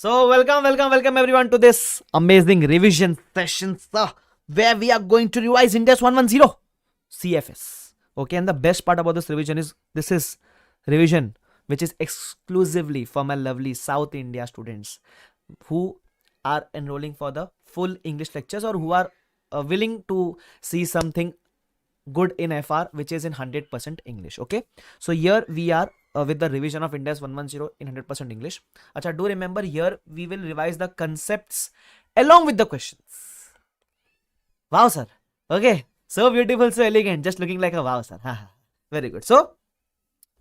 So welcome everyone to this amazing revision session, where we are going to revise Index 110 CFS. Okay, and the best part about this revision is this is revision which is exclusively for my lovely South India students who are enrolling for the full English lectures or who are willing to see something good in FR which is in 100% English. Okay, so here we are with the revision of Index 110 in 100% English. Acha, do remember here we will revise the concepts along with the questions. Wow, sir. Okay, so beautiful, so elegant, just looking like a wow, sir. Very good. So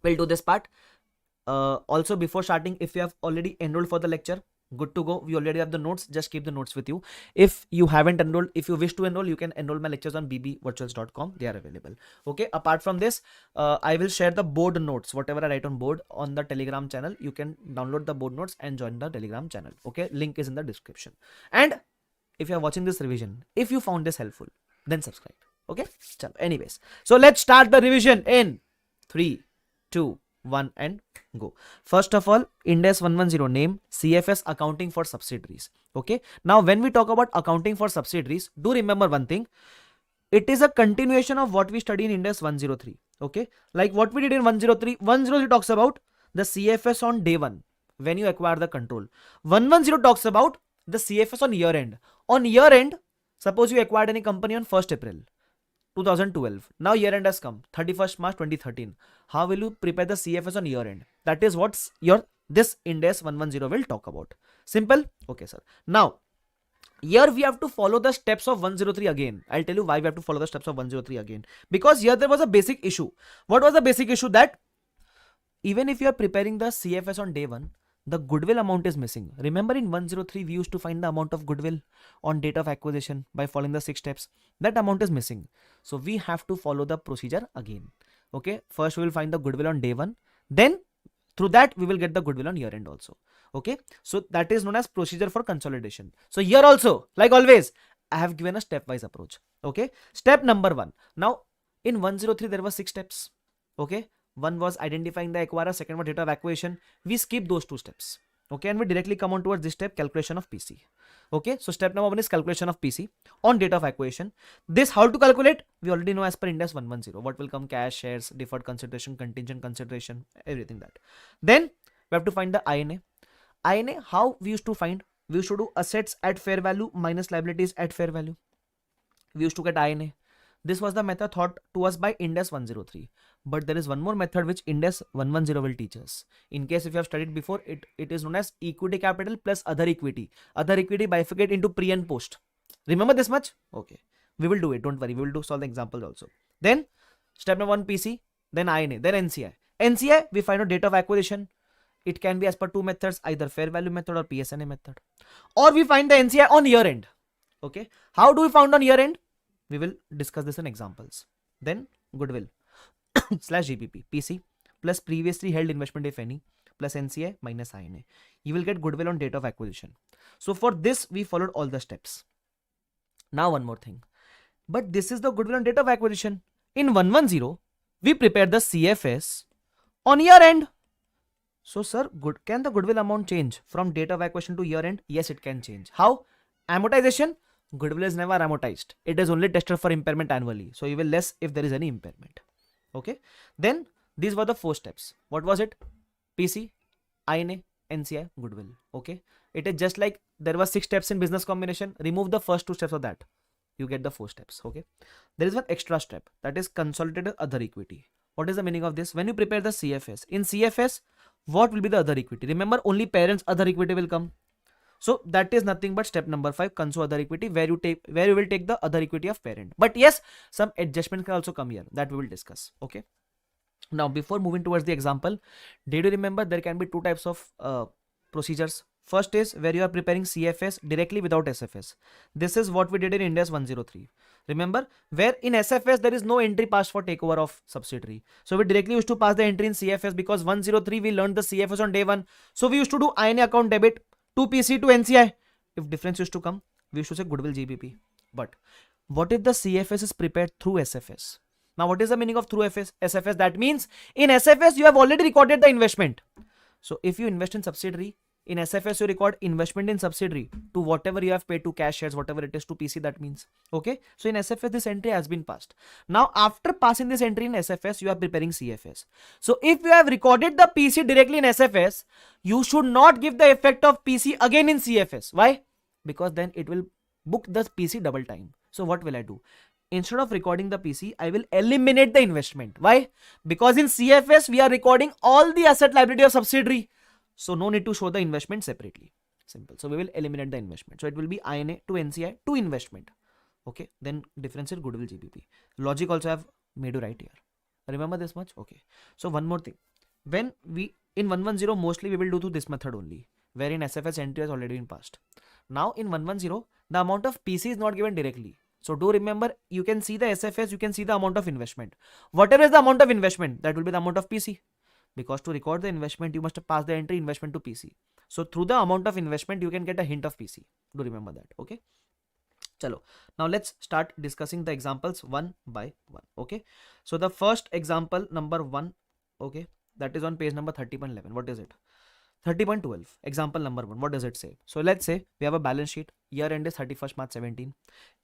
we'll do this part. Also, before starting, if you have already enrolled for the lecture, good to go. We already have the notes. Just keep the notes with you. If you haven't enrolled, if you wish to enroll, you can enroll my lectures on bbvirtuals.com. They are available. Okay. Apart from this, I will share the board notes, whatever I write on board, on the Telegram channel. You can download the board notes and join the Telegram channel. Okay. Link is in the description. And if you are watching this revision, if you found this helpful, then subscribe. Okay. Anyways, so let's start the revision in 3, 2, 1 and go. First of all, Index 110 name, CFS accounting for subsidiaries. Okay. Now, when we talk about accounting for subsidiaries, do remember one thing. It is a continuation of what we study in Index 103. Okay. Like what we did in 103. 103 talks about the CFS on day 1 when you acquire the control. 110 talks about the CFS on year end. On year end, suppose you acquired any company on 1st April 2012. Now year end has come, 31st March 2013. How will you prepare the CFS on year end? That is what this Index 110 will talk about. Simple? Okay, sir. Now, here we have to follow the steps of 103 again. I'll tell you why we have to follow the steps of 103 again. Because here there was a basic issue. What was the basic issue? That even if you are preparing the CFS on day 1, the goodwill amount is missing. Remember in 103 we used to find the amount of goodwill on date of acquisition by following the 6 steps. That amount is missing. So we have to follow the procedure again. Okay, first we will find the goodwill on day 1. Then through that we will get the goodwill on year end also. Okay, so that is known as procedure for consolidation. So here also, like always, I have given a stepwise approach. Okay, step number 1. Now in 103 there were 6 steps. Okay, one was identifying the acquirer, second was date of acquisition. We skip those 2 steps. Okay, and we directly come on towards this step, calculation of PC. Okay, so step number 1 is calculation of PC on date of acquisition. This how to calculate? We already know as per Index 110. What will come? Cash, shares, deferred consideration, contingent consideration, everything that. Then we have to find the INA. INA, how we used to find? We used to do assets at fair value minus liabilities at fair value. We used to get INA. This was the method taught to us by Index 103. But there is one more method which Index 110 will teach us. In case if you have studied before, it is known as equity capital plus other equity. Other equity bifurcate into pre and post. Remember this much? Okay. We will do it. Don't worry. We will do solve the examples also. Then step number 1 PC, then INA, then NCI. NCI, we find out date of acquisition. It can be as per 2 methods, either fair value method or PSNA method. Or we find the NCI on year end. Okay. How do we find on year end? We will discuss this in examples. Then goodwill slash GPP, PC plus previously held investment if any, plus NCI minus INA. You will get goodwill on date of acquisition. So for this, we followed all the steps. Now one more thing. But this is the goodwill on date of acquisition. In 110, we prepared the CFS on year end. So sir, can the goodwill amount change from date of acquisition to year end? Yes, it can change. How? Amortization. Goodwill is never amortized. It is only tested for impairment annually. So you will less if there is any impairment. Okay. Then these were the 4 steps. What was it? PC, INA, NCI, goodwill. Okay. It is just like there were 6 steps in business combination. Remove the first 2 steps of that. You get the 4 steps. Okay. There is one extra step, that is consolidated other equity. What is the meaning of this? When you prepare the CFS, in CFS, what will be the other equity? Remember, only parents other equity will come. So that is nothing but step number 5, console other equity, where you will take the other equity of parent. But yes, some adjustment can also come here that we will discuss. Okay. Now before moving towards the example, did you remember there can be 2 types of procedures? First is where you are preparing CFS directly without SFS. This is what we did in Index 103. Remember, where in SFS there is no entry passed for takeover of subsidiary. So we directly used to pass the entry in CFS because 103 we learned the CFS on day 1. So we used to do INA account debit to PC to NCI. If difference used to come, we used to say goodwill GBP. But what if the CFS is prepared through SFS? Now what is the meaning of through SFS? That means in SFS you have already recorded the investment. So if you invest in subsidiary, In SFS, you record investment in subsidiary to whatever you have paid to cash shares, whatever it is to PC, that means. Okay. So in SFS, this entry has been passed. Now, after passing this entry in SFS, you are preparing CFS. So if you have recorded the PC directly in SFS, you should not give the effect of PC again in CFS. Why? Because then it will book the PC double time. So what will I do? Instead of recording the PC, I will eliminate the investment. Why? Because in CFS, we are recording all the asset liability of subsidiary. So no need to show the investment separately. Simple. So we will eliminate the investment. So it will be INA to NCI to investment. Okay. Then differentiate goodwill GBP. Logic also I have made you right here. Remember this much? Okay. So one more thing. When we in 110, mostly we will do through this method only, where in SFS entry has already been passed. Now in 110, the amount of PC is not given directly. So do remember, you can see the SFS, you can see the amount of investment. Whatever is the amount of investment, that will be the amount of PC. Because to record the investment, you must pass the entry investment to PC. So through the amount of investment, you can get a hint of PC. Do remember that. Okay. Chalo. Now let's start discussing the examples one by one. Okay. So the first example number 1. Okay. That is on page number 30.11. What is it? 30.12. Example number 1. What does it say? So let's say we have a balance sheet. Year end is 31st March 17.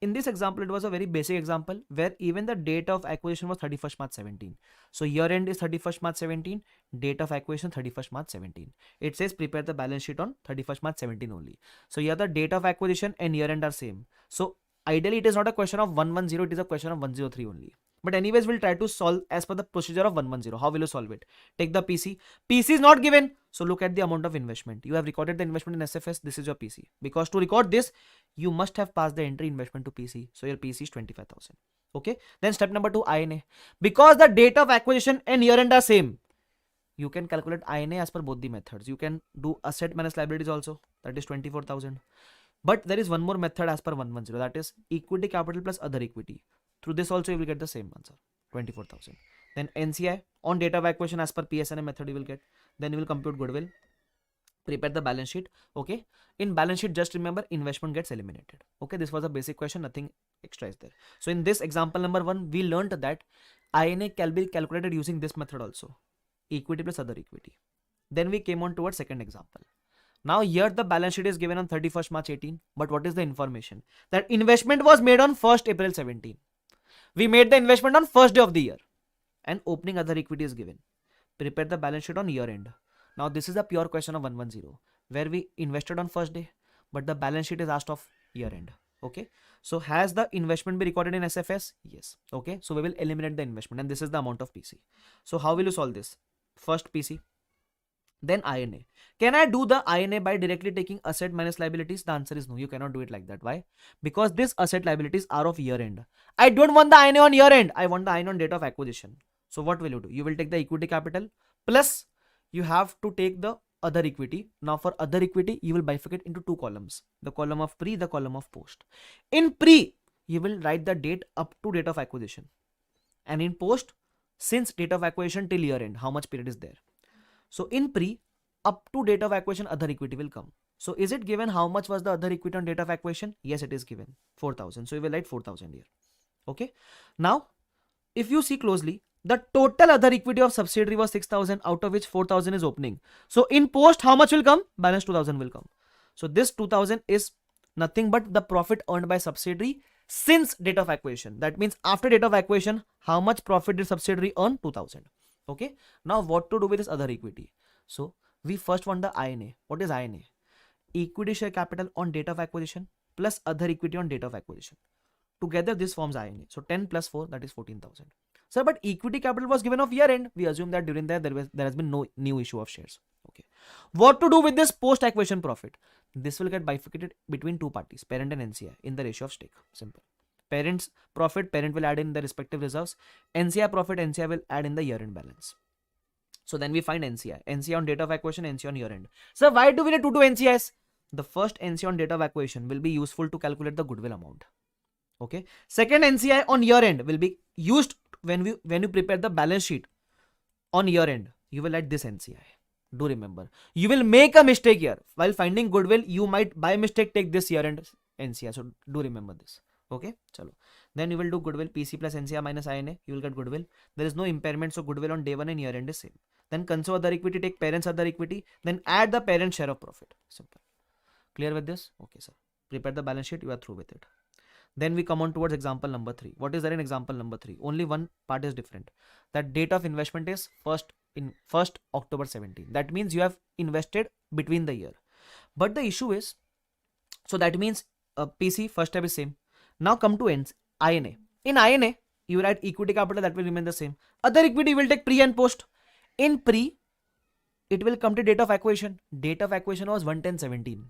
In this example, it was a very basic example where even the date of acquisition was 31st March 17. So year end is 31st March 17. Date of acquisition 31st March 17. It says prepare the balance sheet on 31st March 17 only. So here the date of acquisition and year end are same. So ideally it is not a question of 110. It is a question of 103 only. But anyways, we'll try to solve as per the procedure of 110. How will you solve it? Take the PC. PC is not given. So look at the amount of investment. You have recorded the investment in SFS. This is your PC. Because to record this, you must have passed the entry investment to PC. So your PC is 25,000. Okay. Then step number 2, INA. Because the date of acquisition and year end are same, you can calculate INA as per both the methods. You can do asset minus liabilities also. That is 24,000. But there is one more method as per 110. That is equity capital plus other equity. Through this also you will get the same answer, 24,000. Then NCI on date of acquisition as per PSNA method you will get. Then you will compute goodwill, prepare the balance sheet. Okay. In balance sheet, just remember investment gets eliminated. Okay. This was a basic question. Nothing extra is there. So in this example number 1, we learned that INA can be calculated using this method also. Equity plus other equity. Then we came on towards second example. Now here the balance sheet is given on 31st March 18. But what is the information? That investment was made on 1st April 17. We made the investment on first day of the year and opening other equity is given. Prepare the balance sheet on year end. Now this is a pure question of 110 where we invested on first day, but the balance sheet is asked of year end. Okay. So has the investment been recorded in SFS? Yes. Okay. So we will eliminate the investment and this is the amount of PC. So how will you solve this? First PC, then INA. Can I do the INA by directly taking asset minus liabilities? The answer is no. You cannot do it like that. Why? Because this asset liabilities are of year end. I don't want the INA on year end. I want the INA on date of acquisition. So what will you do? You will take the equity capital plus you have to take the other equity. Now for other equity, you will bifurcate into 2 columns. The column of pre, the column of post. In pre, you will write the date up to date of acquisition. And in post, since date of acquisition till year end, how much period is there? So in pre, up to date of acquisition, other equity will come. So is it given how much was the other equity on date of acquisition? Yes, it is given 4,000. So we will write 4,000 here. Okay. Now, if you see closely, the total other equity of subsidiary was 6,000, out of which 4,000 is opening. So in post, how much will come? Balance 2,000 will come. So this 2,000 is nothing but the profit earned by subsidiary since date of acquisition. That means after date of acquisition, how much profit did subsidiary earn? 2,000. Okay. Now what to do with this other equity? So we first want the INA. What is INA? Equity share capital on date of acquisition plus other equity on date of acquisition. Together this forms INA. So 10 plus 4, that is 14,000. Sir, but equity capital was given of year end. We assume that during that there has been no new issue of shares. Okay. What to do with this post acquisition profit? This will get bifurcated between 2 parties, parent and NCI, in the ratio of stake. Simple. Parent's profit, parent will add in the respective reserves. NCI profit, NCI will add in the year end balance. So then we find NCI. NCI on date of acquisition, NCI on year end. So why do we need to do NCIs? The first NCI on date of acquisition will be useful to calculate the goodwill amount. Okay. Second NCI on year end will be used when you prepare the balance sheet on year end. You will add this NCI. Do remember. You will make a mistake here. While finding goodwill, you might by mistake take this year end NCI. So do remember this. Okay. Chalo. Then you will do goodwill PC plus NCI minus INA. You will get goodwill. There is no impairment. So goodwill on day 1 and year end is same. Then console other equity, take parents other equity, then add the parent share of profit. Simple. Clear with this? Okay, sir. Prepare the balance sheet, you are through with it. Then we come on towards example number 3. What is there in example number 3? Only one part is different. That date of investment is 1st October 17. That means you have invested between the year. But the issue is, so that means PC first step is same. Now come to ends, INA. In INA, you will add equity capital, that will remain the same. Other equity will take pre and post. In pre, it will come to date of acquisition. Date of acquisition was 1/10/17.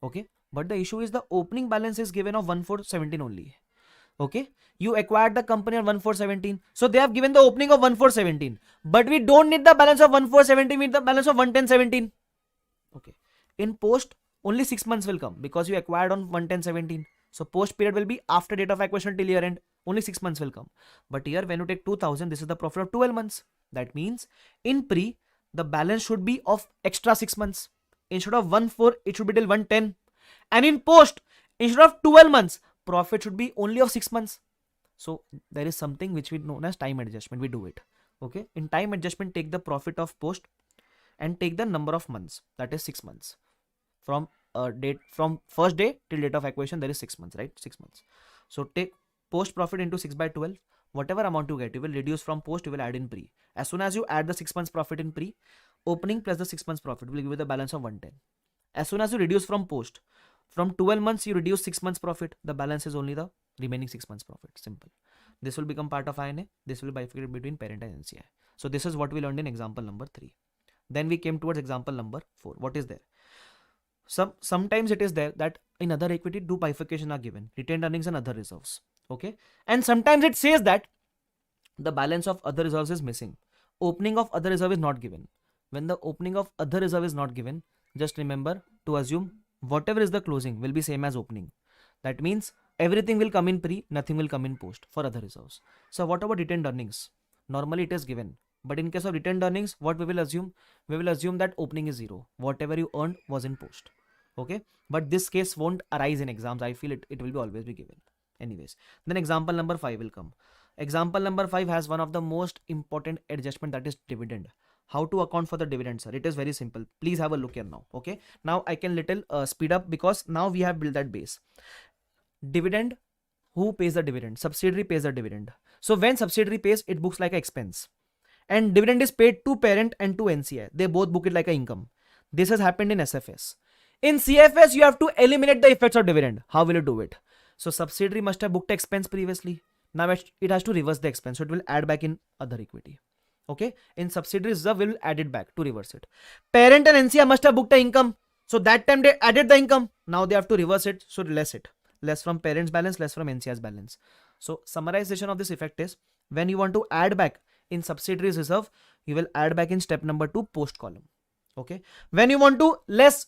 Okay, but the issue is the opening balance is given of 1/4/17 only. Okay, you acquired the company on 1/4/17, so they have given the opening of 1/4/17, but we don't need the balance of 1/4/17, we need the balance of 1/10/17. Okay, in post only 6 months will come because you acquired on 1/10/17, so post period will be after date of acquisition till year end. Only 6 months will come, but here when you take 2000, this is the profit of 12 months. That means in pre, the balance should be of extra 6 months. Instead of 1/4, it should be till 1/10. And in post, instead of 12 months, profit should be only of 6 months. So there is something which we know as time adjustment. We do it. Okay. In time adjustment, take the profit of post and take the number of months. That is 6 months. From first day till date of acquisition, there is 6 months, right? 6 months. So take post profit into 6/12. Whatever amount you get, you will reduce from post, you will add in pre. As soon as you add the 6 months profit in pre, opening plus the 6 months profit will give you the balance of 110. As soon as you reduce from post, from 12 months you reduce 6 months profit, the balance is only the remaining 6 months profit. Simple. This will become part of INA. This will bifurcate between parent and NCI. So this is what we learned in example number 3. Then we came towards example number 4. What is there? Sometimes it is there that in other equity, two bifurcation are given, retained earnings and other reserves. Okay, and sometimes it says that the balance of other reserves is missing. Opening of other reserve is not given. When the opening of other reserve is not given, just remember to assume whatever is the closing will be same as opening. That means everything will come in pre, nothing will come in post for other reserves. So what about retained earnings? Normally it is given, but in case of retained earnings, what we will assume? We will assume that opening is 0. Whatever you earned was in post. Okay, but this case won't arise in exams. I feel it will be always be given. Anyways, then example number 5 will come. Example number 5 has one of the most important adjustment, that is dividend. How to account for the dividend, sir? It is very simple. Please have a look here now. Okay, now I can little speed up because now we have built that base. Dividend, who pays the dividend? Subsidiary pays the dividend. So when subsidiary pays, it books like an expense, and dividend is paid to parent and to NCI. They both book it like an income. This has happened in SFS. In CFS, you have to eliminate the effects of dividend. How will you do it? So subsidiary must have booked expense previously. Now it has to reverse the expense. So it will add back in other equity. Okay. In subsidiary reserve, we will add it back to reverse it. Parent and NCI must have booked the income. So that time they added the income. Now they have to reverse it. So less it. Less from parent's balance, less from NCI's balance. So summarization of this effect is, when you want to add back in subsidiaries reserve, you will add back in step number 2, post column. Okay. When you want to less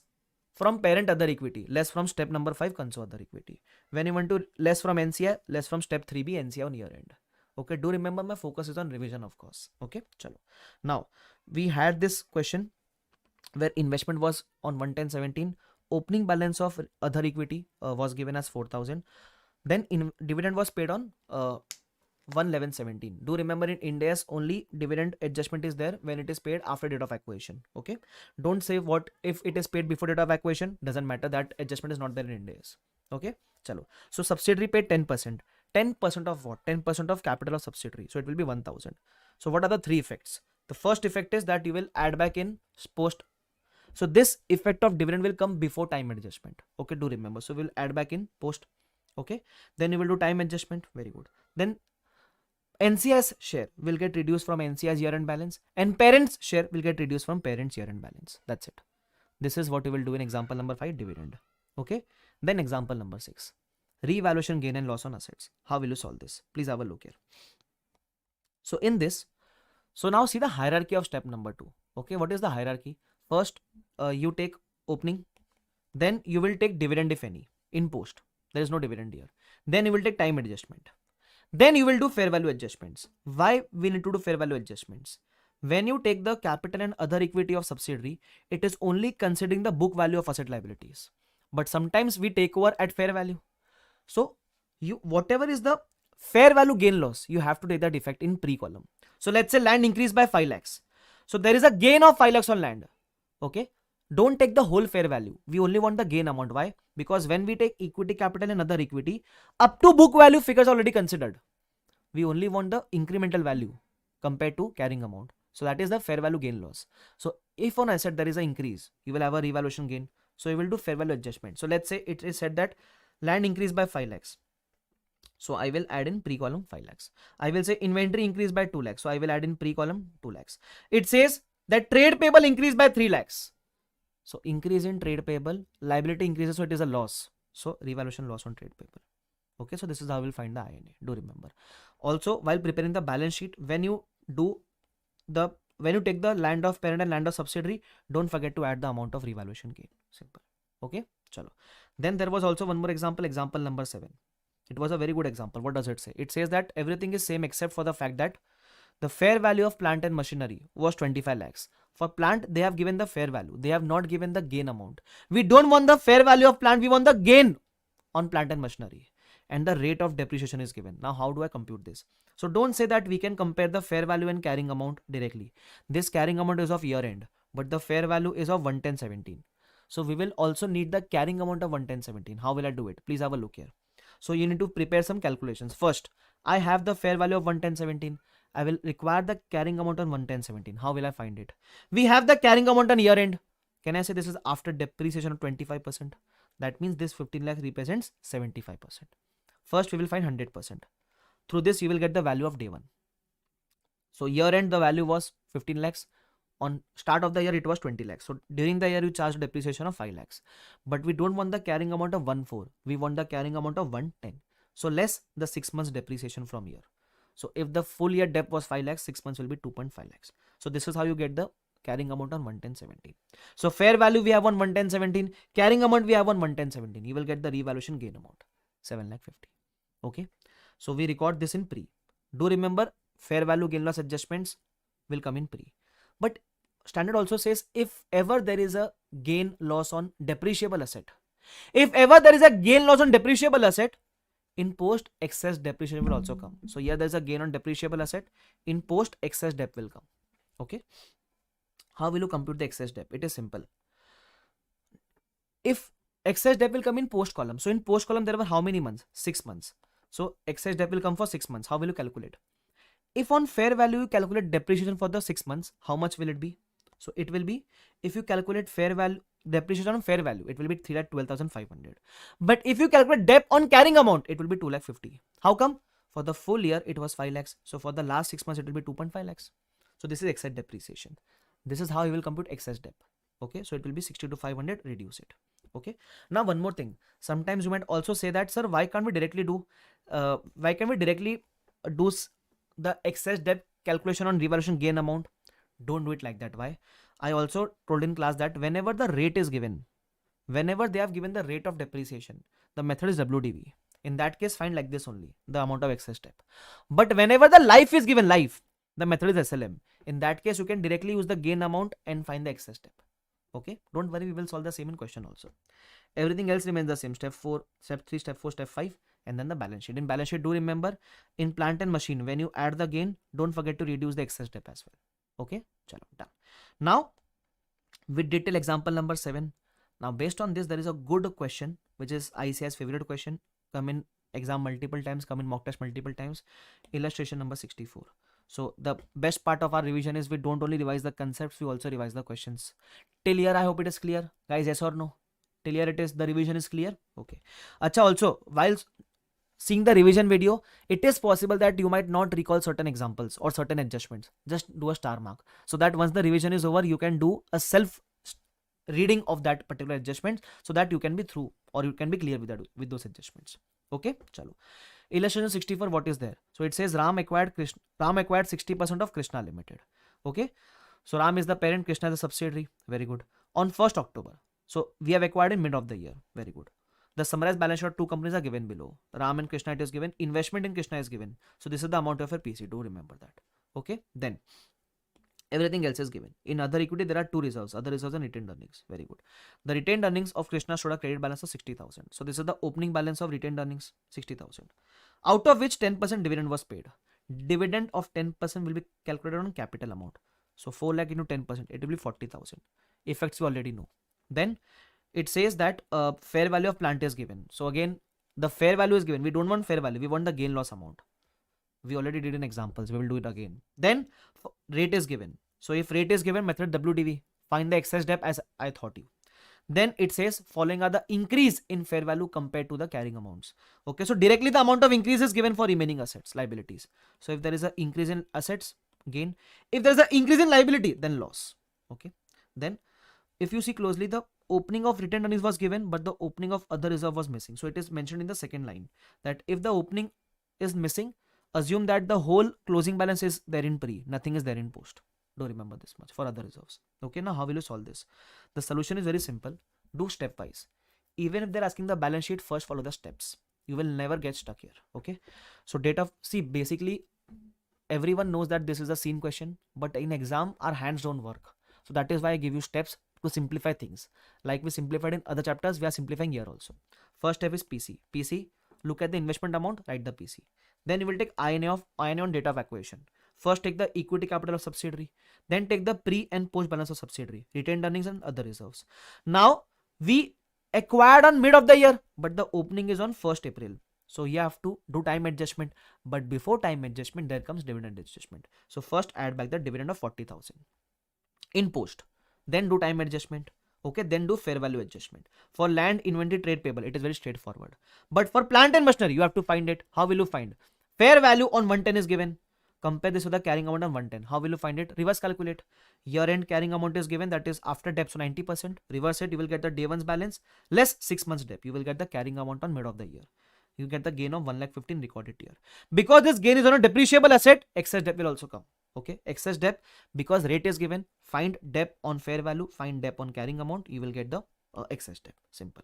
from parent other equity, less from step number 5, console other equity. When you want to less from NCI, less from step 3B, NCI on year end. Okay, do remember my focus is on revision, of course. Okay, chalo. Now we had this question where investment was on 110/17, opening balance of other equity was given as 4,000. Then dividend was paid on 1/11/17. Do remember in Ind AS only dividend adjustment is there when it is paid after date of acquisition. Okay, don't say what if it is paid before date of acquisition, doesn't matter, that adjustment is not there in Ind AS. Okay, chalo. So subsidiary paid 10%. 10% of what? 10% of capital of subsidiary. So it will be 1,000. So what are the 3 effects? The first effect is that you will add back in post. So this effect of dividend will come before time adjustment. Okay, do remember. So we'll add back in post. Okay, then you will do time adjustment. Very good. Then NCI's share will get reduced from NCI's year-end balance, and parents' share will get reduced from parents' year-end balance. That's it. This is what we will do in example number 5, dividend. Okay. Then example number 6, revaluation gain and loss on assets. How will you solve this? Please have a look here. So in this, so now see the hierarchy of step number 2. Okay. What is the hierarchy? First, you take opening, then you will take dividend if any in post. There is no dividend here. Then you will take time adjustment. Then you will do fair value adjustments. Why we need to do fair value adjustments? When you take the capital and other equity of subsidiary, it is only considering the book value of asset liabilities. But sometimes we take over at fair value. So you whatever is the fair value gain loss, you have to take that effect in pre column. So let's say land increased by 5 lakhs. So there is a gain of 5 lakhs on land. Okay. Don't take the whole fair value. We only want the gain amount. Why? Because when we take equity capital and other equity, up to book value figures already considered. We only want the incremental value compared to carrying amount. So that is the fair value gain loss. So if on asset there is an increase, you will have a revaluation gain. So you will do fair value adjustment. So let's say it is said that land increased by 5 lakhs. So I will add in pre-column 5 lakhs. I will say inventory increased by 2 lakhs. So I will add in pre-column 2 lakhs. It says that trade payable increased by 3 lakhs. So increase in trade payable, liability increases, so it is a loss. So revaluation loss on trade payable. Okay, so this is how we'll find the IND. Do remember. Also, while preparing the balance sheet, when you take the land of parent and land of subsidiary, don't forget to add the amount of revaluation gain. Simple. Okay, chalo. Then there was also one more example, example number 7. It was a very good example. What does it say? It says that everything is same except for the fact that the fair value of plant and machinery was 25 lakhs. For plant, they have given the fair value. They have not given the gain amount. We don't want the fair value of plant. We want the gain on plant and machinery. And the rate of depreciation is given. Now, how do I compute this? So don't say that we can compare the fair value and carrying amount directly. This carrying amount is of year end, but the fair value is of 11017. So we will also need the carrying amount of 11017. How will I do it? Please have a look here. So you need to prepare some calculations. First, I have the fair value of 11017. I will require the carrying amount on 11017. How will I find it? We have the carrying amount on year end. Can I say this is after depreciation of 25%? That means this 15 lakhs represents 75%. First, we will find 100%. Through this, you will get the value of day 1. So year end, the value was 15 lakhs. On start of the year, it was 20 lakhs. So during the year, you charge depreciation of 5 lakhs. But we don't want the carrying amount of 1.4. We want the carrying amount of 110. So less the 6 months depreciation from here. So if the full year dep was 5 lakhs, 6 months will be 2.5 lakhs. So this is how you get the carrying amount on 11017. So fair value we have on 11017. Carrying amount we have on 11017. You will get the revaluation gain amount 7 lakh 50. Okay. So we record this in pre. Do remember fair value gain loss adjustments will come in pre. But standard also says if ever there is a gain loss on depreciable asset. If ever there is a gain loss on depreciable asset, in post excess depreciation will also come. So here there is a gain on depreciable asset. In post excess dep will come. Okay. How will you compute the excess dep? It is simple. If excess dep will come in post column. So in post column there were how many months? 6 months. So excess dep will come for 6 months. How will you calculate? If on fair value you calculate depreciation for the 6 months, how much will it be? So it will be, if you calculate fair value depreciation on fair value, it will be 3,12,500. But if you calculate dep on carrying amount, it will be 2,50,000. How come? For the full year it was 5 lakhs. So for the last 6 months it will be 2.5 lakhs. So this is excess depreciation. This is how you will compute excess dep. Okay, so it will be 60 to 500. Reduce it. Okay. Now one more thing. Sometimes you might also say that, sir, why can't we directly do the excess dep calculation on revaluation gain amount? Don't do it like that. Why? I also told in class that whenever the rate is given, whenever they have given the rate of depreciation, the method is WDV. In that case, find like this only, the amount of excess dep. But whenever the life is given, life, the method is SLM. In that case, you can directly use the gain amount and find the excess dep. Okay, don't worry, we will solve the same in question also. Everything else remains the same. Step 4, step 3, step 4, step 5, and then the balance sheet. In balance sheet, do remember, in plant and machine, when you add the gain, don't forget to reduce the excess dep as well. Okay, chalo, done. Now, we did till example number 7. Now, based on this, there is a good question, which is ICI's favorite question, come in exam multiple times, come in mock test multiple times. Illustration number 64. So the best part of our revision is we don't only revise the concepts, we also revise the questions. Till here, I hope it is clear. Guys, yes or no? Till here it is, the revision is clear? Okay. Acha, also, while seeing the revision video, it is possible that you might not recall certain examples or certain adjustments. Just do a star mark. So that once the revision is over, you can do a self reading of that particular adjustment so that you can be through or you can be clear with those adjustments. Okay, chalo. Illustration 64, what is there? So it says Ram acquired 60% of Krishna Limited. Okay, so Ram is the parent, Krishna is the subsidiary. Very good. On 1st October, so we have acquired in mid of the year. Very good. The summarized balance sheet of two companies are given below. Ram and Krishna, it is given. Investment in Krishna is given. So this is the amount of your PC. Do remember that. Okay, then everything else is given. In other equity, there are two reserves. Other reserves and retained earnings. Very good. The retained earnings of Krishna showed a credit balance of 60,000. So this is the opening balance of retained earnings, 60,000. Out of which 10% dividend was paid. Dividend of 10% will be calculated on capital amount. So 4 lakh into 10%, it will be 40,000. Effects we already know. Then it says that fair value of plant is given. So again, the fair value is given. We don't want fair value. We want the gain loss amount. We already did in examples. We will do it again. Then rate is given. So if rate is given, method WDV. Find the excess debt as I thought you. Then it says following are the increase in fair value compared to the carrying amounts. Okay, so directly the amount of increase is given for remaining assets, liabilities. So if there is an increase in assets, gain. If there is an increase in liability, then loss. Okay. Then if you see closely, the opening of retained earnings was given, but the opening of other reserve was missing. So it is mentioned in the second line that if the opening is missing, assume that the whole closing balance is there in pre, nothing is there in post. Don't remember this much for other reserves. Okay, now how will you solve this? The solution is very simple. Do stepwise. Even if they're asking the balance sheet, first follow the steps. You will never get stuck here. Okay, so date of, see, basically everyone knows that this is a scene question, but in exam our hands don't work. So that is why I give you steps to simplify things. Like we simplified in other chapters, we are simplifying here also. First step is PC. PC, look at the investment amount, write the PC. Then you will take INA on date of acquisition. First take the equity capital of subsidiary. Then take the pre and post balance of subsidiary, retained earnings and other reserves. Now we acquired on mid of the year, but the opening is on 1st April. So you have to do time adjustment. But before time adjustment, there comes dividend adjustment. So first add back the dividend of 40,000 in post. Then do time adjustment. Okay, then do fair value adjustment. For land, inventory, trade payable, it is very straightforward. But for plant and machinery, you have to find it. How will you find? Fair value on 110 is given. Compare this with the carrying amount on 110. How will you find it? Reverse calculate. Year-end carrying amount is given, that is after debt, so 90%. Reverse it, you will get the day one's balance less 6 months debt. You will get the carrying amount on mid of the year. You get the gain of 1,15,000 recorded here. Because this gain is on a depreciable asset, excess debt will also come. Okay, excess debt, because rate is given, find debt on fair value, find debt on carrying amount, you will get the excess debt. Simple.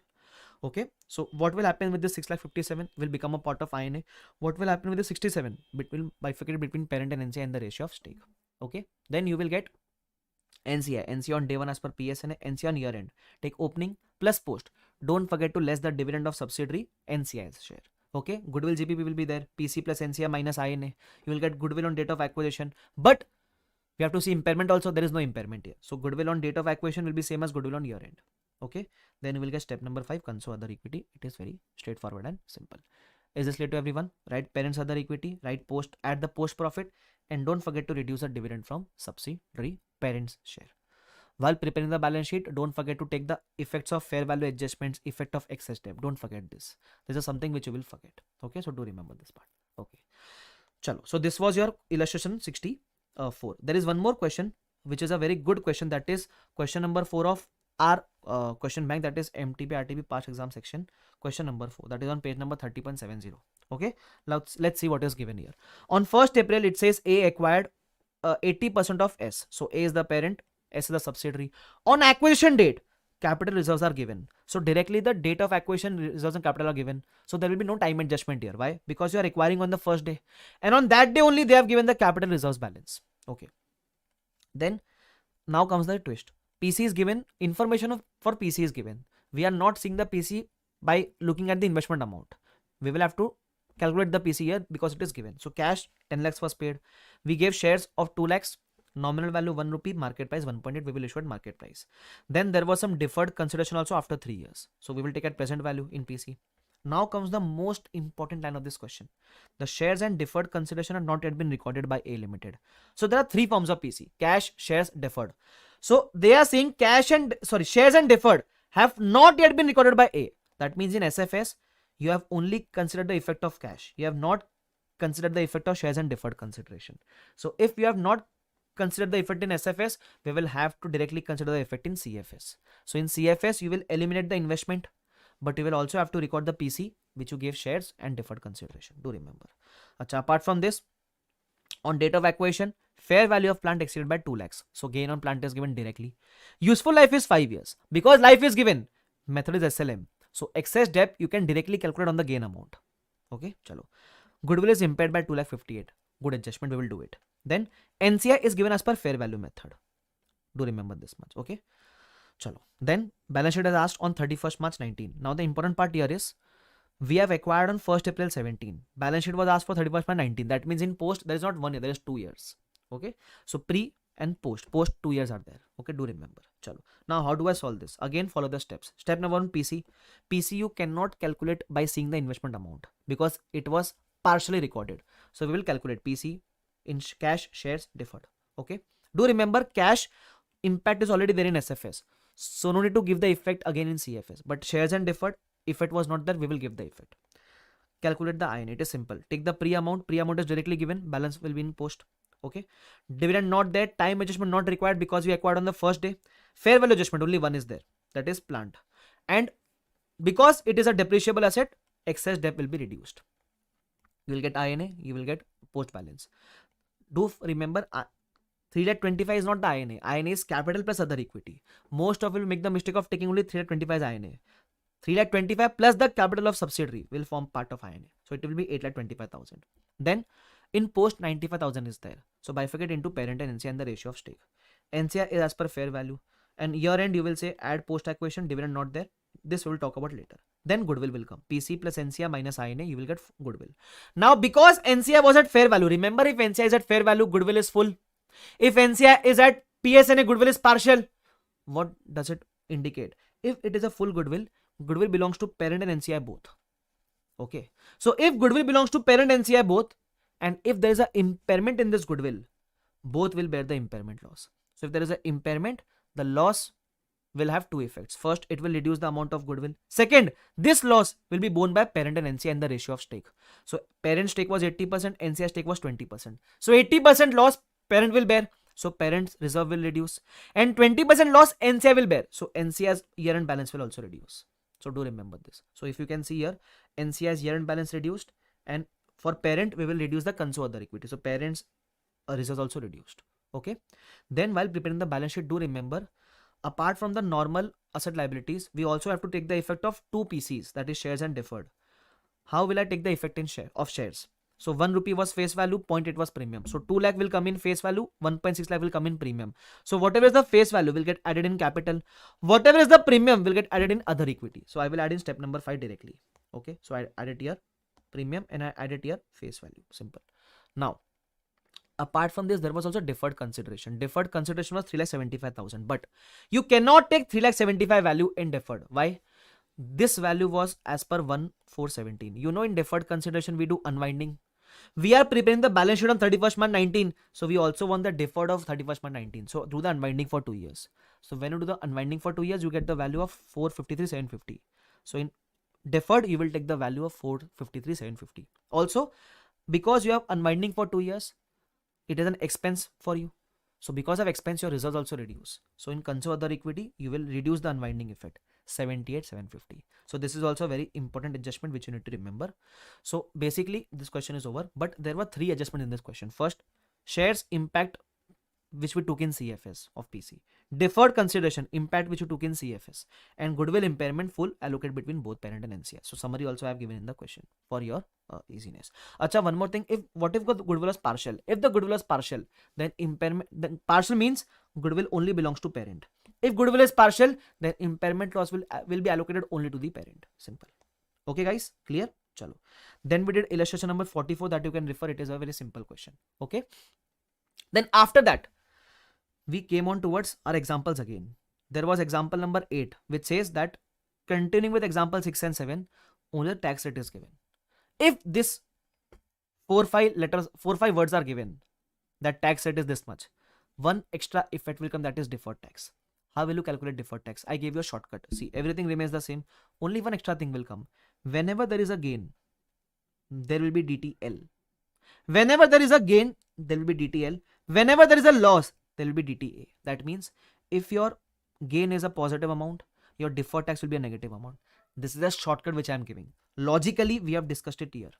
Okay, so what will happen with this 6,57,000 will become a part of INA. What will happen with the 67? It will bifurcate between parent and NCI and the ratio of stake. Okay, then you will get NCI on day one as per PSNA, NCI on year end. Take opening plus post. Don't forget to less the dividend of subsidiary, NCI's share. Okay, goodwill GPP will be there. PC plus NCI minus INA. You will get goodwill on date of acquisition. But we have to see impairment also. There is no impairment here. So goodwill on date of acquisition will be same as goodwill on year end. Okay, then we will get step number 5, console other equity. It is very straightforward and simple. Is this clear to everyone? Write parents other equity, write post, add the post profit, and don't forget to reduce the dividend from subsidiary parents share. While preparing the balance sheet, don't forget to take the effects of fair value adjustments, effect of excess debt. Don't forget this. This is something which you will forget. Okay, so do remember this part. Okay, chalo. So this was your illustration 64. There is one more question which is a very good question, that is question number 4 of our question bank, that is MTP RTP past exam section, question number 4, that is on page number 30.70. Okay, now let's see what is given here. On 1st April, it says A acquired 80% of S. So A is the parent, S is the subsidiary. On acquisition date, capital reserves are given. So directly the date of acquisition, reserves and capital are given. So there will be no time adjustment here. Why? Because you are acquiring on the first day, and on that day only they have given the capital reserves balance. Okay, then now comes the twist. PC is given, information for PC is given. We are not seeing the PC by looking at the investment amount. We will have to calculate the PC here because it is given. So cash 10 lakhs was paid. We gave shares of 2 lakhs, nominal value 1 rupee, market price 1.8. We will issue at market price. Then there was some deferred consideration also after 3 years. So we will take at present value in PC. Now comes the most important line of this question. The shares and deferred consideration have not yet been recorded by A Limited. So there are 3 forms of PC: cash, shares, deferred. So they are saying shares and deferred have not yet been recorded by A. That means in SFS, you have only considered the effect of cash. You have not considered the effect of shares and deferred consideration. So if you have not considered the effect in SFS, we will have to directly consider the effect in CFS. So in CFS, you will eliminate the investment, but you will also have to record the PC, which you gave shares and deferred consideration. Do remember. Apart from this, on date of acquisition, fair value of plant exceeded by 2 lakhs. So gain on plant is given directly. Useful life is 5 years. Because life is given, method is SLM. So excess debt you can directly calculate on the gain amount. Okay, chalo. Goodwill is impaired by 2,58,000. Good adjustment, we will do it. Then NCI is given as per fair value method. Do remember this much. Okay, chalo. Then balance sheet is asked on 31st March 19. Now the important part here is we have acquired on 1st April 17. Balance sheet was asked for 31st March 19. That means in post there is not 1 year, there is 2 years. Okay, so pre and post 2 years are there. Okay, do remember. Chalo. Now how do I solve this? Again, follow the steps. Step number 1, PC you cannot calculate by seeing the investment amount because it was partially recorded. So we will calculate PC in cash, shares, deferred. Okay, do remember cash impact is already there in SFS, so no need to give the effect again in CFS, but shares and deferred, if it was not there, we will give the effect. Calculate the IN. It is simple. Take the pre-amount is directly given, balance will be in post. Okay, dividend not there, time adjustment not required because we acquired on the first day. Fair value adjustment only one is there, that is plant, and because it is a depreciable asset, excess debt will be reduced. You will get INA, you will get post balance. Do remember 325 is not the INA. INA is capital plus other equity. Most of you will make the mistake of taking only 325 as INA. 325 plus the capital of subsidiary will form part of INA. So it will be 825,000. Then in post 95,000 is there. So bifurcate into parent and NCI and the ratio of stake. NCI is as per fair value. And year end you will say add post acquisition, dividend not there. This we will talk about later. Then goodwill will come. PC plus NCI minus INA, you will get goodwill. Now because NCI was at fair value, remember if NCI is at fair value, goodwill is full. If NCI is at PSNA, goodwill is partial. What does it indicate? If it is a full goodwill, goodwill belongs to parent and NCI both. Okay. So if goodwill belongs to parent and NCI both, and if there is an impairment in this goodwill, both will bear the impairment loss. So if there is an impairment, the loss will have two effects. First, it will reduce the amount of goodwill. Second, this loss will be borne by parent and NCI and the ratio of stake. So parent stake was 80%, NCI stake was 20%. So 80% loss parent will bear. So parent's reserve will reduce. And 20% loss NCI will bear. So NCI's year-end balance will also reduce. So do remember this. So if you can see here, NCI's year-end balance reduced. And for parent, we will reduce the consolidated other equity. So parent's reserves also reduced. Okay. Then while preparing the balance sheet, do remember, apart from the normal asset liabilities, we also have to take the effect of two PCs, that is shares and deferred. How will I take the effect in shares? So 1 rupee was face value, 0.8 was premium. So 2 lakh will come in face value, 1.6 lakh will come in premium. So whatever is the face value will get added in capital. Whatever is the premium will get added in other equity. So I will add in step number 5 directly. Okay. So I added here premium and I added here face value. Simple. Now, apart from this, there was also deferred consideration. Deferred consideration was 3,75,000. But you cannot take 3,75,000 value in deferred. Why? This value was as per 1,417. You know, in deferred consideration, we do unwinding. We are preparing the balance sheet on 31st March 19. So we also want the deferred of 31st March 19. So do the unwinding for 2 years. So when you do the unwinding for 2 years, you get the value of 453,750. So in deferred, you will take the value of 453,750. Also, because you have unwinding for 2 years, it is an expense for you. So because of expense, your reserves also reduce. So in consolidated other equity, you will reduce the unwinding effect. 78,750. So this is also a very important adjustment which you need to remember. So basically this question is over, but there were 3 adjustments in this question. First, shares impact which we took in CFS of PC. Deferred consideration impact which we took in CFS. And goodwill impairment full allocated between both parent and NCI. So summary also I have given in the question for your easiness. Acha, one more thing. What if goodwill was partial? If the goodwill is partial, then impairment, then partial means goodwill only belongs to parent. If goodwill is partial, then impairment loss will be allocated only to the parent. Simple. Okay guys, clear? Chalo. Then we did illustration number 44 that you can refer. It is a very simple question. Okay. Then after that, we came on towards our examples again. There was example number 8, which says that continuing with example 6 and 7, only the tax rate is given. If this 4-5 words are given, that tax rate is this much, one extra effect will come, that is deferred tax. How will you calculate deferred tax? I gave you a shortcut. See, everything remains the same. Only one extra thing will come. Whenever there is a gain, there will be DTL. Whenever there is a gain, there will be DTL. Whenever there is a loss, there will be DTA. That means if your gain is a positive amount, your deferred tax will be a negative amount. This is a shortcut which I am giving. Logically, we have discussed it here.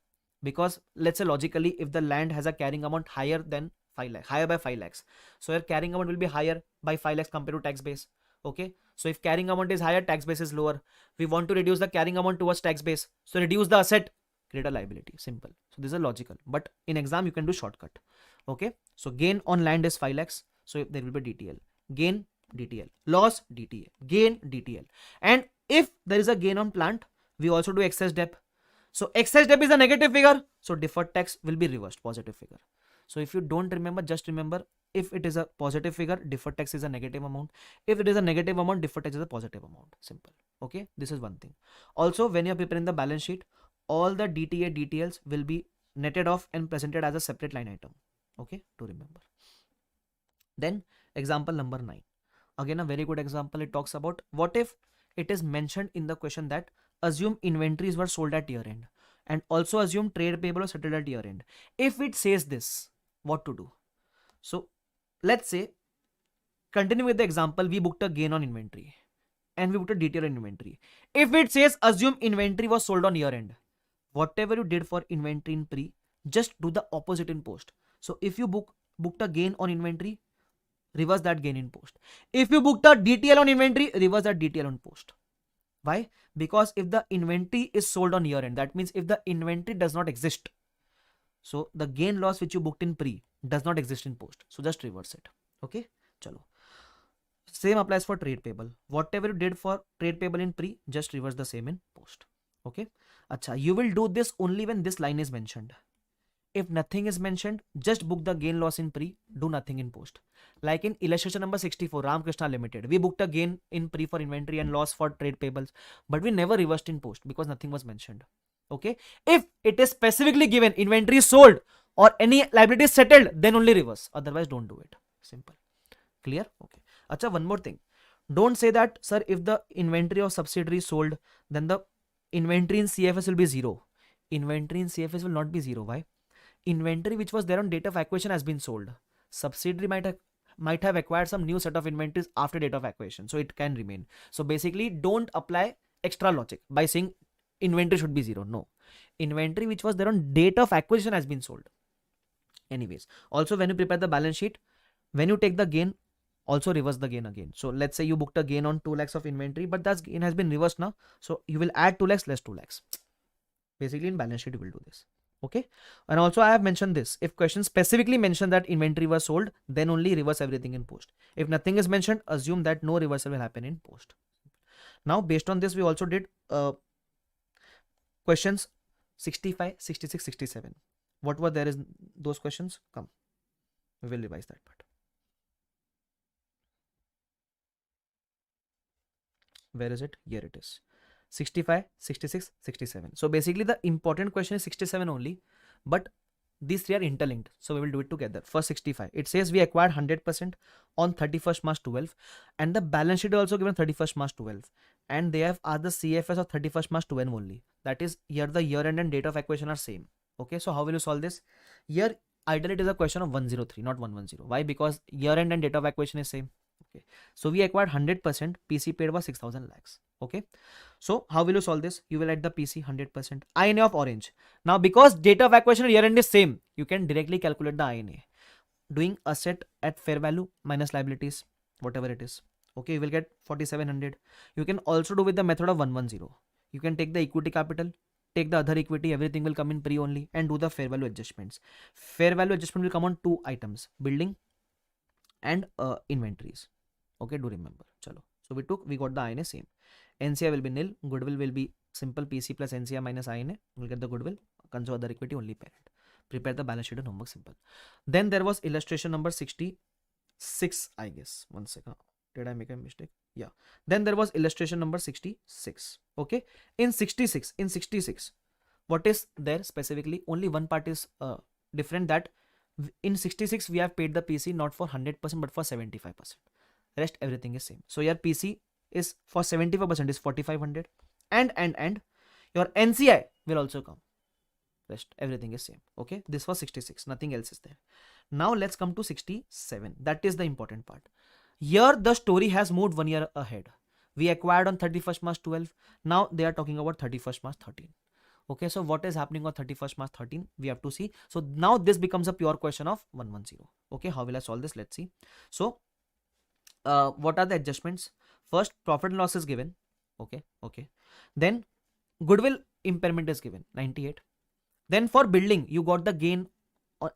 Because let's say logically, if the land has a carrying amount higher than 5 lakhs, higher by 5 lakhs. So your carrying amount will be higher by 5 lakhs compared to tax base. Okay. So if carrying amount is higher, tax base is lower. We want to reduce the carrying amount towards tax base. So reduce the asset, create a liability. Simple. So this is logical. But in exam, you can do shortcut. Okay. So gain on land is 5 lakhs. So there will be DTL. Gain, DTL. Loss, DTA. Gain, DTL. And if there is a gain on plant, we also do excess debt. So excess debt is a negative figure. So deferred tax will be reversed, positive figure. So if you don't remember, just remember If it is a positive figure, deferred tax is a negative amount. If it is a negative amount, deferred tax is a positive amount. Simple. Okay, this is one thing. Also, when you're preparing the balance sheet, all the DTA details will be netted off and presented as a separate line item. Okay, to remember. Then example number 9. Again, a very good example. It talks about what if it is mentioned in the question that assume inventories were sold at year end and also assume trade payable or settled at year end. If it says this, what to do? So let's say, continue with the example, we booked a gain on inventory and we booked a detail on inventory. If it says assume inventory was sold on year end, whatever you did for inventory in pre, just do the opposite in post. So if you booked a gain on inventory, reverse that gain in post. If you booked a DTL on inventory, reverse that DTL on post. Why? Because if the inventory is sold on year end, that means if the inventory does not exist, so the gain loss which you booked in pre does not exist in post. So just reverse it. Okay, chalo. Same applies for trade payable. Whatever you did for trade payable in pre, just reverse the same in post. Okay. Acha, you will do this only when this line is mentioned. If nothing is mentioned, just book the gain loss in pre, do nothing in post. Like in illustration number 64, Ramkrishna Limited, we booked a gain in pre for inventory and loss for trade payables, but we never reversed in post because nothing was mentioned. Okay. If it is specifically given inventory sold or any liability settled, then only reverse. Otherwise, don't do it. Simple. Clear? Okay. Acha, one more thing. Don't say that, sir, if the inventory of subsidiary sold, then the inventory in CFS will be 0. Inventory in CFS will not be 0. Why? Inventory which was there on date of acquisition has been sold. Subsidiary might have acquired some new set of inventories after date of acquisition, so it can remain. So basically, don't apply extra logic by saying inventory should be 0. No, inventory which was there on date of acquisition has been sold. Anyways, also when you prepare the balance sheet, when you take the gain, also reverse the gain again. So let's say you booked a gain on 2 lakhs of inventory, but that gain has been reversed now. So you will add 2 lakhs less 2 lakhs. Basically in balance sheet you will do this. Okay. And also I have mentioned this. If question specifically mention that inventory was sold, then only reverse everything in post. If nothing is mentioned, assume that no reversal will happen in post. Now based on this, we also did questions 65, 66, 67. What were there in those questions? Come. We will revise that part. Where is it? Here it is. 65, 66, 67. So basically the important question is 67 only, but these three are interlinked. So we will do it together. First 65. It says we acquired 100% on 31st March 12 and the balance sheet is also given 31st March 12 and they have asked the CFS of 31st March 12 only. That is, here the year end and date of acquisition are same. Okay, so how will you solve this? Here ideally it is a question of 103, not 110. Why? Because year end and date of acquisition is same. Okay, so we acquired 100%, PC paid was 6,000 lakhs. Okay, so how will you solve this? You will add the PC 100%, INA of orange. Now because date of acquisition and year end is same, you can directly calculate the INA. Doing asset at fair value minus liabilities, whatever it is. Okay, you will get 4,700. You can also do with the method of 110. You can take the equity capital, take the other equity, everything will come in pre only and do the fair value adjustments. Fair value adjustment will come on 2 items, building and inventories. Okay, do remember. Chalo. So we got the INA same. NCI will be nil. Goodwill will be simple PC plus NCI minus INA. We'll get the goodwill. Console other equity only parent. Prepare the balance sheet and homework simple. Then there was illustration number 66, I guess. One second. Did I make a mistake? Yeah. Then there was illustration number 66. Okay. In 66, what is there specifically? Only one part is different, that in 66 we have paid the PC not for 100% but for 75%. Rest everything is same. So your PC is for 75% is 4,500 and your NCI will also come. Rest everything is same. Okay, this was 66, nothing else is there. Now let's come to 67. That is the important part. Here the story has moved 1 year ahead. We acquired on 31st March 12. Now they are talking about 31st March 13. Okay, so what is happening on 31st March 13? We have to see. So now this becomes a pure question of 110. Okay, how will I solve this? Let's see. So what are the adjustments? First, profit and loss is given. Okay. Then goodwill impairment is given 98. Then for building, you got the gain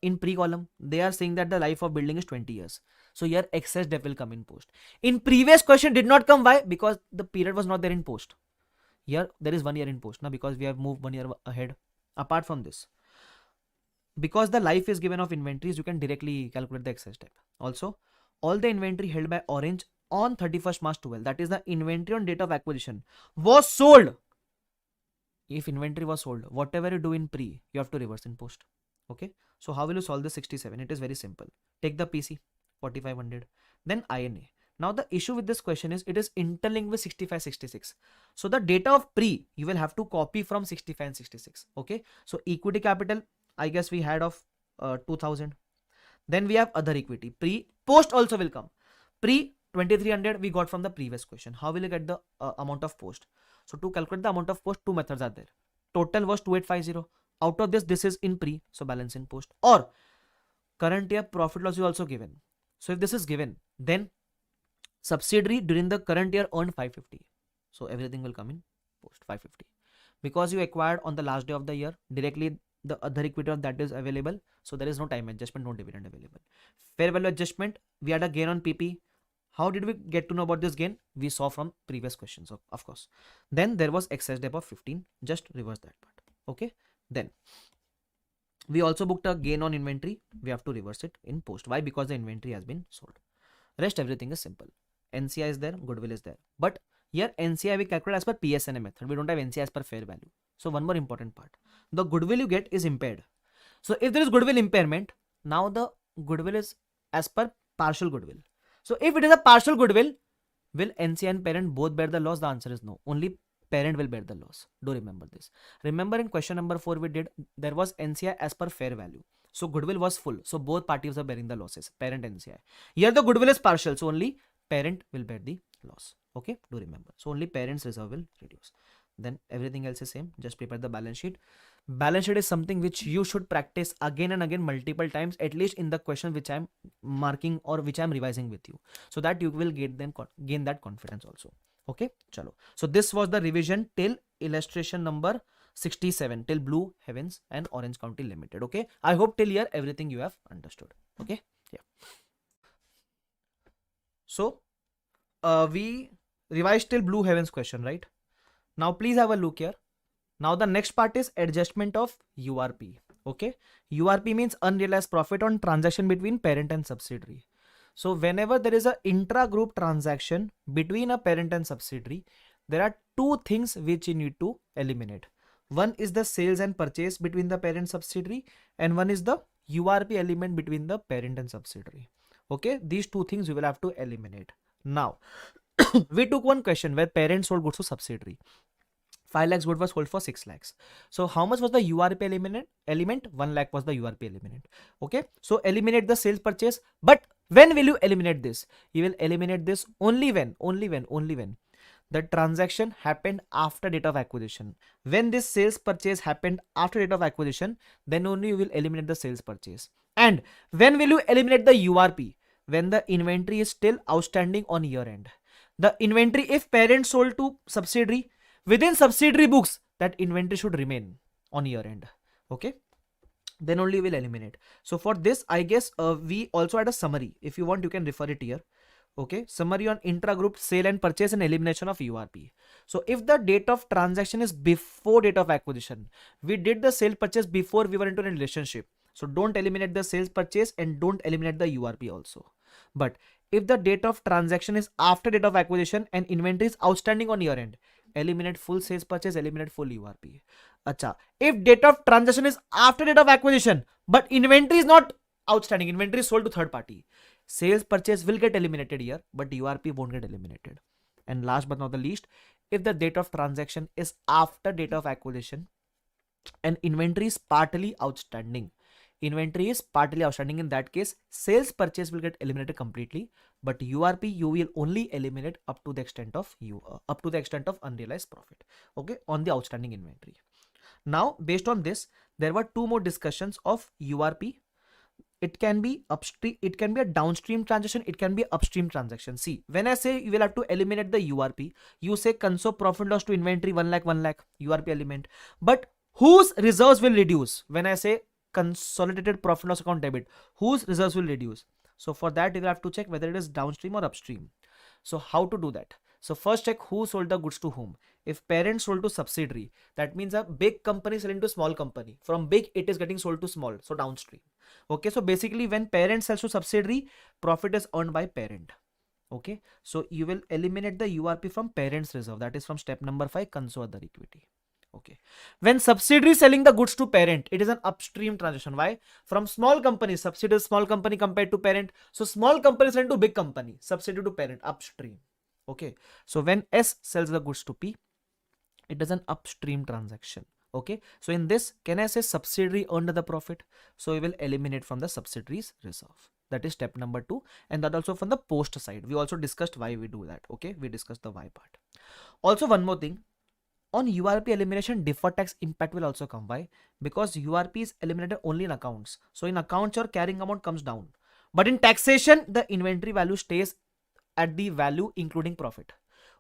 in pre-column. They are saying that the life of building is 20 years. So here excess debt will come in post. In previous question did not come. Why? Because the period was not there in post. Here there is 1 year in post now because we have moved 1 year ahead. Apart from this, because the life is given of inventories, you can directly calculate the excess type. Also, all the inventory held by Orange on 31st March 12, that is the inventory on date of acquisition, was sold. If inventory was sold, whatever you do in pre, you have to reverse in post. Okay, so how will you solve this 67? It is very simple. Take the PC 4500, then INA. Now the issue with this question is it is interlinked with 65 66. So the data of pre you will have to copy from 65 and 66. Okay, so equity capital I guess we had of 2000. Then we have other equity. Pre post also will come. Pre 2300 we got from the previous question. How will you get the amount of post? So to calculate the amount of post, two methods are there. Total was 2850. Out of this is in pre, so balance in post. Or current year profit loss is also given. So if this is given, then subsidiary during the current year earned 550. So everything will come in post 550. Because you acquired on the last day of the year, directly the other equity of that is available. So there is no time adjustment, no dividend available. Fair value adjustment, we had a gain on PP. How did we get to know about this gain? We saw from previous questions, of course. Then there was excess debt of 15. Just reverse that part. Okay. Then we also booked a gain on inventory. We have to reverse it in post. Why? Because the inventory has been sold. Rest everything is simple. NCI is there, goodwill is there. But here NCI we calculate as per PSNA method. We don't have NCI as per fair value. So one more important part. The goodwill you get is impaired. So if there is goodwill impairment, now the goodwill is as per partial goodwill. So if it is a partial goodwill, will NCI and parent both bear the loss? The answer is no. Only parent will bear the loss. Do remember this. Remember in question number 4 we did, there was NCI as per fair value. So goodwill was full. So both parties are bearing the losses, parent and NCI. Here the goodwill is partial. So only parent will bear the loss. Okay, do remember. So only parent's reserve will reduce. Then everything else is same. Just prepare the balance sheet. Balance sheet is something which you should practice again and again multiple times, at least in the question which I'm marking or which I'm revising with you, so that you will gain that confidence also. Okay, chalo. So this was the revision till illustration number 67, till Blue Heavens and Orange County Limited. Okay, I hope till here everything you have understood. Okay, yeah. So we revised till Blue Heavens question, right? Now please have a look here. Now the next part is adjustment of URP. Okay, URP means unrealized profit on transaction between parent and subsidiary. So whenever there is a intra-group transaction between a parent and subsidiary, there are two things which you need to eliminate. One is the sales and purchase between the parent subsidiary, and one is the URP element between the parent and subsidiary. Okay, these two things we will have to eliminate. Now, we took one question where parent sold goods to subsidiary. 5 lakhs good was sold for 6 lakhs. So how much was the URP element? 1 lakh was the URP element. Okay, so eliminate the sales purchase. But when will you eliminate this? You will eliminate this only when the transaction happened after date of acquisition. When this sales purchase happened after date of acquisition, then only you will eliminate the sales purchase. And when will you eliminate the URP? When the inventory is still outstanding on year end. The inventory, if parent sold to subsidiary, within subsidiary books, that inventory should remain on year end. Okay, then only will eliminate. So for this, I guess we also had a summary. If you want, you can refer it here. Okay, summary on intra-group sale and purchase and elimination of URP. So if the date of transaction is before date of acquisition, we did the sale purchase before we were into a relationship. So don't eliminate the sales purchase and don't eliminate the URP also. But if the date of transaction is after date of acquisition and inventory is outstanding on year end, eliminate full sales purchase, eliminate full URP. Acha. If date of transaction is after date of acquisition, but inventory is not outstanding, inventory is sold to third party, sales purchase will get eliminated here, but URP won't get eliminated. And last but not the least, if the date of transaction is after date of acquisition and inventory is partly outstanding, in that case, sales purchase will get eliminated completely, but URP you will only eliminate up to the extent of unrealized profit. Okay, on the outstanding inventory. Now, based on this, there were two more discussions of URP. It can be upstream, it can be a downstream transaction, it can be upstream transaction. See, when I say you will have to eliminate the URP, you say console profit loss to inventory 1 lakh, URP element. But whose reserves will reduce? When I say consolidated profit loss account debit, whose reserves will reduce? So for that, you will have to check whether it is downstream or upstream. So how to do that? So first check who sold the goods to whom. If parent sold to subsidiary, that means a big company selling to small company. From big, it is getting sold to small, so downstream. Okay, so basically when parent sells to subsidiary, profit is earned by parent. Okay, so you will eliminate the URP from parent's reserve. That is from step number 5, console other equity. Okay, when subsidiary selling the goods to parent, it is an upstream transaction. Why? From small company, subsidiary small company compared to parent. So small company selling to big company, subsidiary to parent, upstream. Okay, so when S sells the goods to P, it is an upstream transaction. Okay, so in this, can I say subsidiary earned the profit? So we will eliminate from the subsidiaries reserve. That is step number 2, and that also from the post side. We also discussed why we do that. Okay, we discussed the why part. Also, one more thing, on URP elimination, deferred tax impact will also come. Why? Because URP is eliminated only in accounts. So in accounts, your carrying amount comes down. But in taxation, the inventory value stays at the value including profit.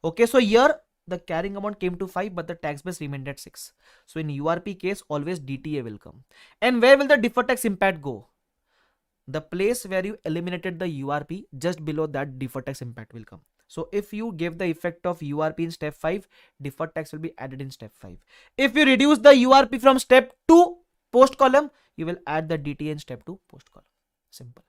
Okay, so here the carrying amount came to 5, but the tax base remained at 6. So in URP case, always DTA will come. And where will the deferred tax impact go? The place where you eliminated the URP, just below that deferred tax impact will come. So if you give the effect of URP in step 5, deferred tax will be added in step 5. If you reduce the URP from step 2 post column, you will add the DTA in step 2 post column. Simple.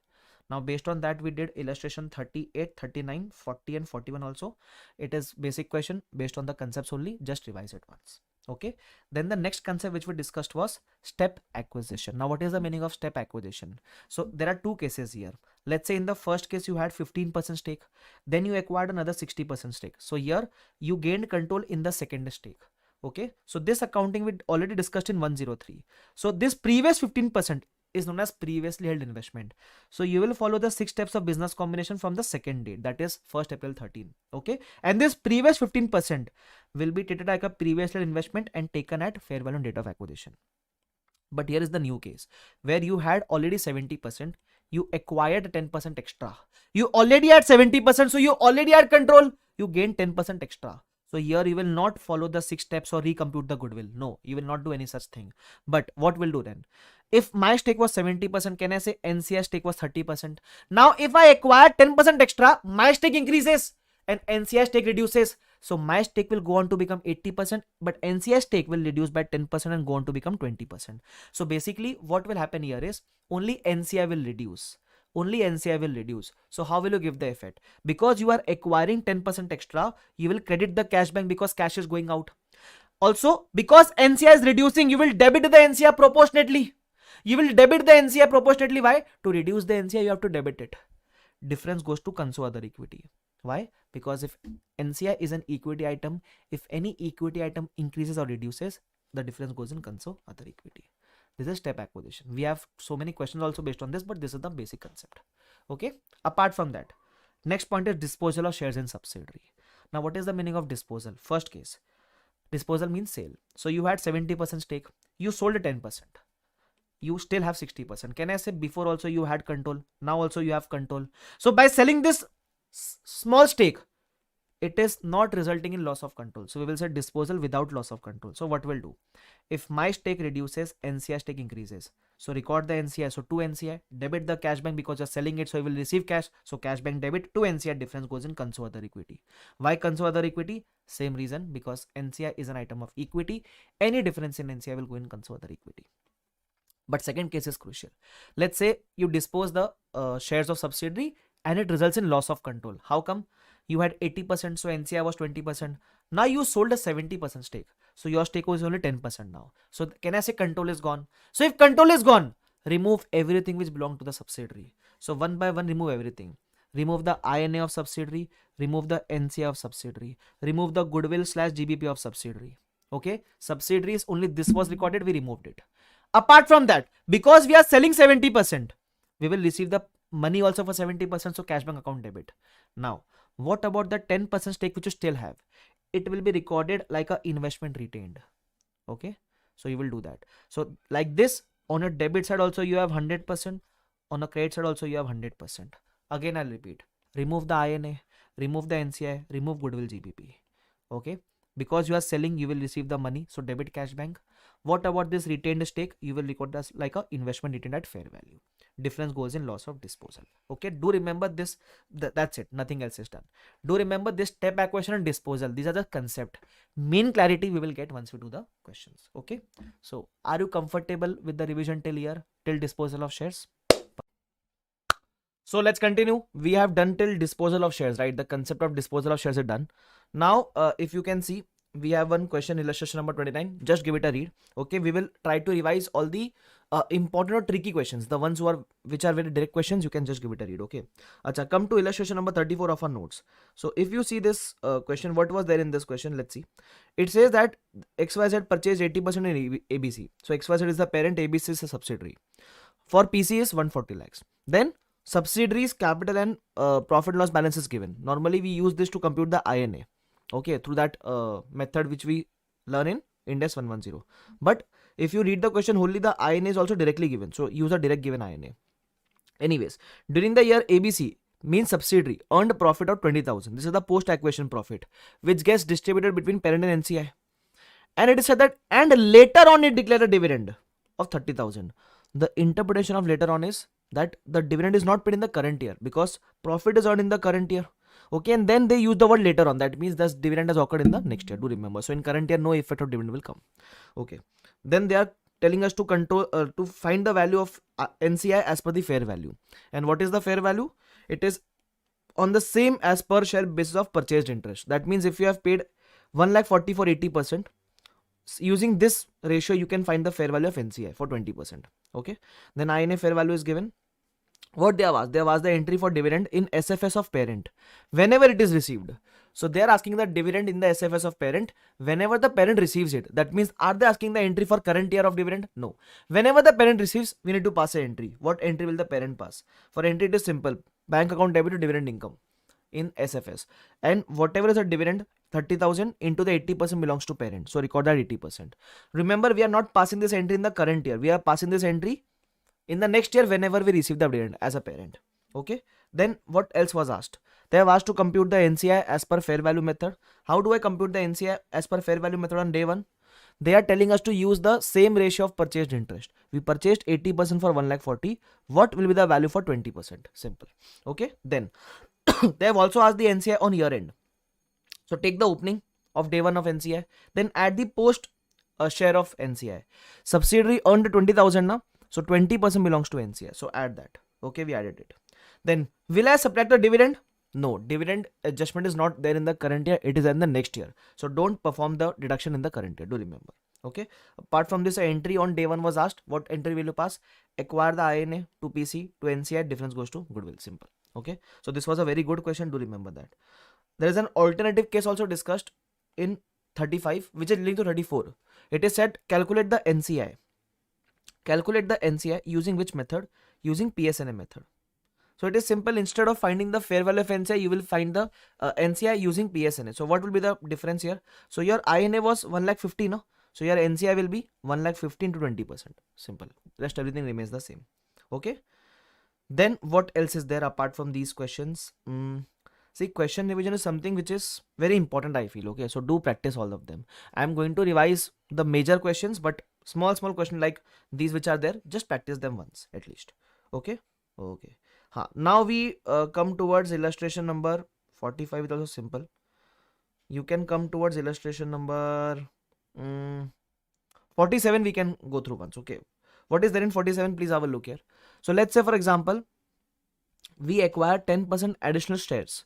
Now based on that, we did illustration 38, 39, 40 and 41 also. It is basic question based on the concepts only. Just revise it once. Okay. Then the next concept which we discussed was step acquisition. Now what is the meaning of step acquisition? So there are two cases here. Let's say in the first case you had 15% stake. Then you acquired another 60% stake. So here you gained control in the second stake. Okay. So this accounting we already discussed in 103. So this previous 15% is known as previously held investment. So you will follow the 6 steps of business combination from the second date, that is 1st April 13. Okay, and this previous 15% will be treated like a previously held investment and taken at fair value on date of acquisition. But here is the new case where you had already 70%, you acquired 10% extra. You already had 70%, so you already had control, you gained 10% extra. So here you will not follow the 6 steps or recompute the goodwill. No, you will not do any such thing. But what will do then? If my stake was 70%, can I say NCI stake was 30%? Now, if I acquire 10% extra, my stake increases and NCI stake reduces. So my stake will go on to become 80%, but NCI stake will reduce by 10% and go on to become 20%. So basically what will happen here is only NCI will reduce. Only NCI will reduce. So how will you give the effect? Because you are acquiring 10% extra, you will credit the cash bank because cash is going out. Also, because NCI is reducing, you will debit the NCI proportionately. You will debit the NCI proportionately. Why? To reduce the NCI, you have to debit it. Difference goes to console other equity. Why? Because if NCI is an equity item, if any equity item increases or reduces, the difference goes in console other equity. This is step acquisition. We have so many questions also based on this, but this is the basic concept. Okay. Apart from that, next point is disposal of shares in subsidiary. Now, what is the meaning of disposal? First case, disposal means sale. So you had 70% stake. You sold it 10%. You still have 60%. Can I say before also you had control? Now also you have control. So by selling this small stake, it is not resulting in loss of control. So we will say disposal without loss of control. So what we'll do? If my stake reduces, NCI stake increases. So record the NCI. So 2 NCI, debit the cash bank because you're selling it. So you will receive cash. So cash bank debit, 2 NCI, difference goes in console other equity. Why console other equity? Same reason, because NCI is an item of equity. Any difference in NCI will go in console other equity. But second case is crucial. Let's say you dispose the shares of subsidiary and it results in loss of control. How come? You had 80%, so NCI was 20%. Now you sold a 70% stake. So your stake was only 10% now. So can I say control is gone? So if control is gone, remove everything which belongs to the subsidiary. So one by one, remove everything. Remove the INA of subsidiary, remove the NCI of subsidiary, remove the goodwill / GBP of subsidiary. Okay, subsidiaries only this was recorded, we removed it. Apart from that, because we are selling 70%, we will receive the money also for 70%, so cash bank account debit. Now, what about the 10% stake which you still have? It will be recorded like a investment retained. Okay, so you will do that. So like this, on a debit side also you have 100%, on a credit side also you have 100%. Again, I'll repeat, remove the INA, remove the NCI, remove goodwill GBP. Okay, because you are selling, you will receive the money, so debit cash bank. What about this retained stake? You will record this like a investment retained at fair value. difference goes in loss of disposal. Okay, do remember this. That's it, nothing else is done. Do remember this step acquisition and disposal. These are the concept. Main clarity we will get once we do the questions. Okay, so are you comfortable with the revision till here, till disposal of shares? So let's continue. We have done till disposal of shares, right? The concept of disposal of shares is done. Now, if you can see, we have one question, illustration number 29. Just give it a read. Okay, we will try to revise all the important or tricky questions. The ones which are very direct questions, you can just give it a read. Okay. Acha, come to illustration number 34 of our notes. So if you see this question, what was there in this question? Let's see. It says that XYZ purchased 80% in ABC. So XYZ is the parent, ABC is a subsidiary. For PC is 140 lakhs. Then subsidiaries, capital and profit loss balance is given. Normally we use this to compute the INA. Okay, through that method which we learn in IND AS 110. But if you read the question wholly, the INA is also directly given. So use a direct given INA. Anyways, during the year ABC means subsidiary earned a profit of 20,000. This is the post acquisition profit which gets distributed between parent and NCI. And it is said that and later on it declared a dividend of 30,000. The interpretation of later on is that the dividend is not paid in the current year because profit is earned in the current year. Okay, and then they use the word later on. That means the dividend has occurred in the next year. Do remember. So in current year, no effect of dividend will come. Okay. Then they are telling us to to find the value of NCI as per the fair value. And what is the fair value? It is on the same as per share basis of purchased interest. That means if you have paid 1,40,000 for 80%, using this ratio, you can find the fair value of NCI for 20%. Okay. Then INA fair value is given. What they have asked? They have asked the entry for dividend in SFS of parent whenever it is received. So they are asking the dividend in the SFS of parent whenever the parent receives it. That means are they asking the entry for current year of dividend? No. Whenever the parent receives, we need to pass an entry. What entry will the parent pass? For entry it is simple. Bank account debit to dividend income in SFS. And whatever is a dividend, 30,000 into the 80% belongs to parent. So record that 80%. Remember, we are not passing this entry in the current year. We are passing this entry in the next year whenever we receive the dividend as a parent. Okay. Then what else was asked? They have asked to compute the NCI as per fair value method. How do I compute the NCI as per fair value method on day one? They are telling us to use the same ratio of purchased interest. We purchased 80% for 1,40,000. What will be the value for 20%? Simple. Okay. Then they have also asked the NCI on year end. So take the opening of day one of NCI. Then add the post share of NCI. Subsidiary earned 20,000 now. So 20% belongs to NCI. So add that. Okay, we added it. Then will I subtract the dividend? No, dividend adjustment is not there in the current year. It is in the next year. So don't perform the deduction in the current year. Do remember. Okay. Apart from this, an entry on day one was asked. What entry will you pass? Acquire the INA to PC to NCI. Difference goes to goodwill. Simple. Okay. So this was a very good question. Do remember that. There is an alternative case also discussed in 35, which is linked to 34. It is said calculate the NCI. Calculate the NCI using which method? Using PSNA method. So it is simple. Instead of finding the fair value of NCI, you will find the NCI using PSNA. So what will be the difference here? So your INA was 1,50,000, no? So your NCI will be 1,15,000 to 20%. Simple. Rest everything remains the same. Okay. Then what else is there apart from these questions? See, question revision is something which is very important, I feel. Okay. So do practice all of them. I am going to revise the major questions, but small questions like these which are there, just practice them once at least. Okay. Okay. Now we come towards illustration number 45. It's also simple. You can come towards illustration number 47. We can go through once. Okay. What is there in 47? Please have a look here. So let's say, for example, we acquire 10% additional shares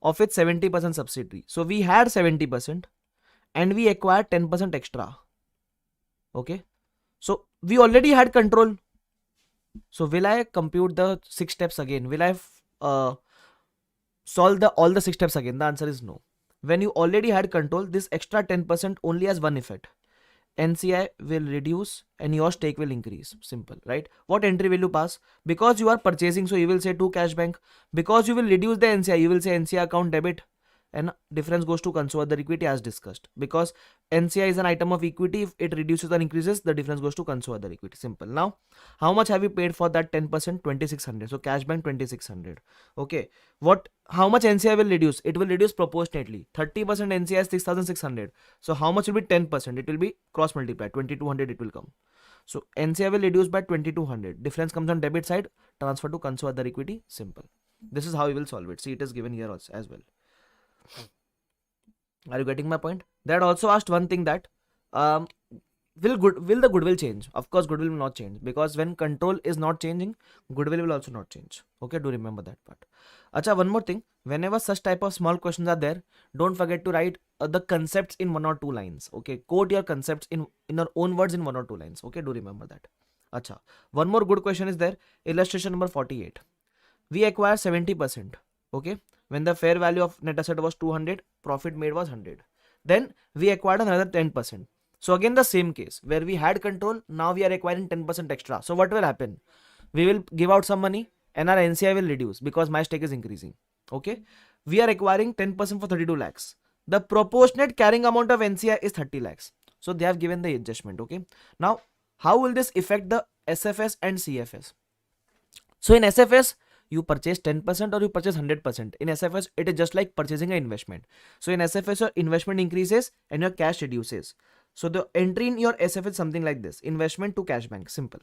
of its 70% subsidiary. So we had 70% and we acquired 10% extra. Okay. So we already had control. So will I compute the 6 steps again? Will I solve all the 6 steps again? The answer is no. When you already had control, this extra 10% only has one effect. NCI will reduce and your stake will increase. Simple, right? What entry will you pass? Because you are purchasing, so you will say to cash bank. Because you will reduce the NCI, you will say NCI account debit. And difference goes to consolidated equity as discussed. Because NCI is an item of equity. If it reduces or increases, the difference goes to consolidated equity. Simple. Now, how much have you paid for that 10%? 2,600. So cash bank 2,600. Okay. How much NCI will reduce? It will reduce proportionately. 30% NCI is 6,600. So how much will be 10%? It will be cross multiplied. 2,200 it will come. So NCI will reduce by 2200. Difference comes on debit side, transfer to console other equity. Simple. This is how we will solve it. See, it is given here also as well. Are you getting my point? That also asked one thing that will the goodwill change? Of course, goodwill will not change, because when control is not changing, goodwill will also not change. Okay, do remember that part. Acha, one more thing. Whenever such type of small questions are there, don't forget to write the concepts in 1 or 2 lines. Okay, quote your concepts in your own words in 1 or 2 lines. Okay, do remember that. Acha, one more good question is there. Illustration number 48. We acquire 70%. Okay, when the fair value of net asset was 200, profit made was 100. Then we acquired another 10%. So again the same case where we had control, now we are acquiring 10% extra. So what will happen? We will give out some money and our NCI will reduce because my stake is increasing. Okay, we are acquiring 10% for 32 lakhs. The proportionate carrying amount of NCI is 30 lakhs. So they have given the adjustment. Okay, now how will this affect the SFS and CFS? So in SFS, you purchase 10% or you purchase 100%. In SFS, it is just like purchasing an investment. So in SFS, your investment increases and your cash reduces. So the entry in your SFS is something like this: investment to cash bank. Simple.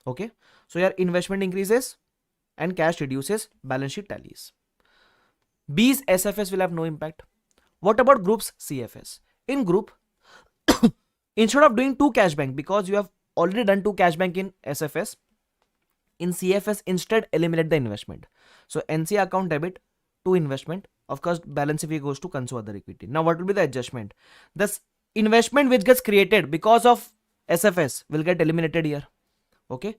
Okay. So your investment increases and cash reduces. Balance sheet tallies. B's SFS will have no impact. What about group's CFS? In group, instead of doing 2 cash bank, because you have already done 2 cash bank in SFS, in CFS instead eliminate the investment. So NCI account debit to investment. Of course, balance if goes to console other equity. Now what will be the adjustment? This investment which gets created because of SFS will get eliminated here. Okay.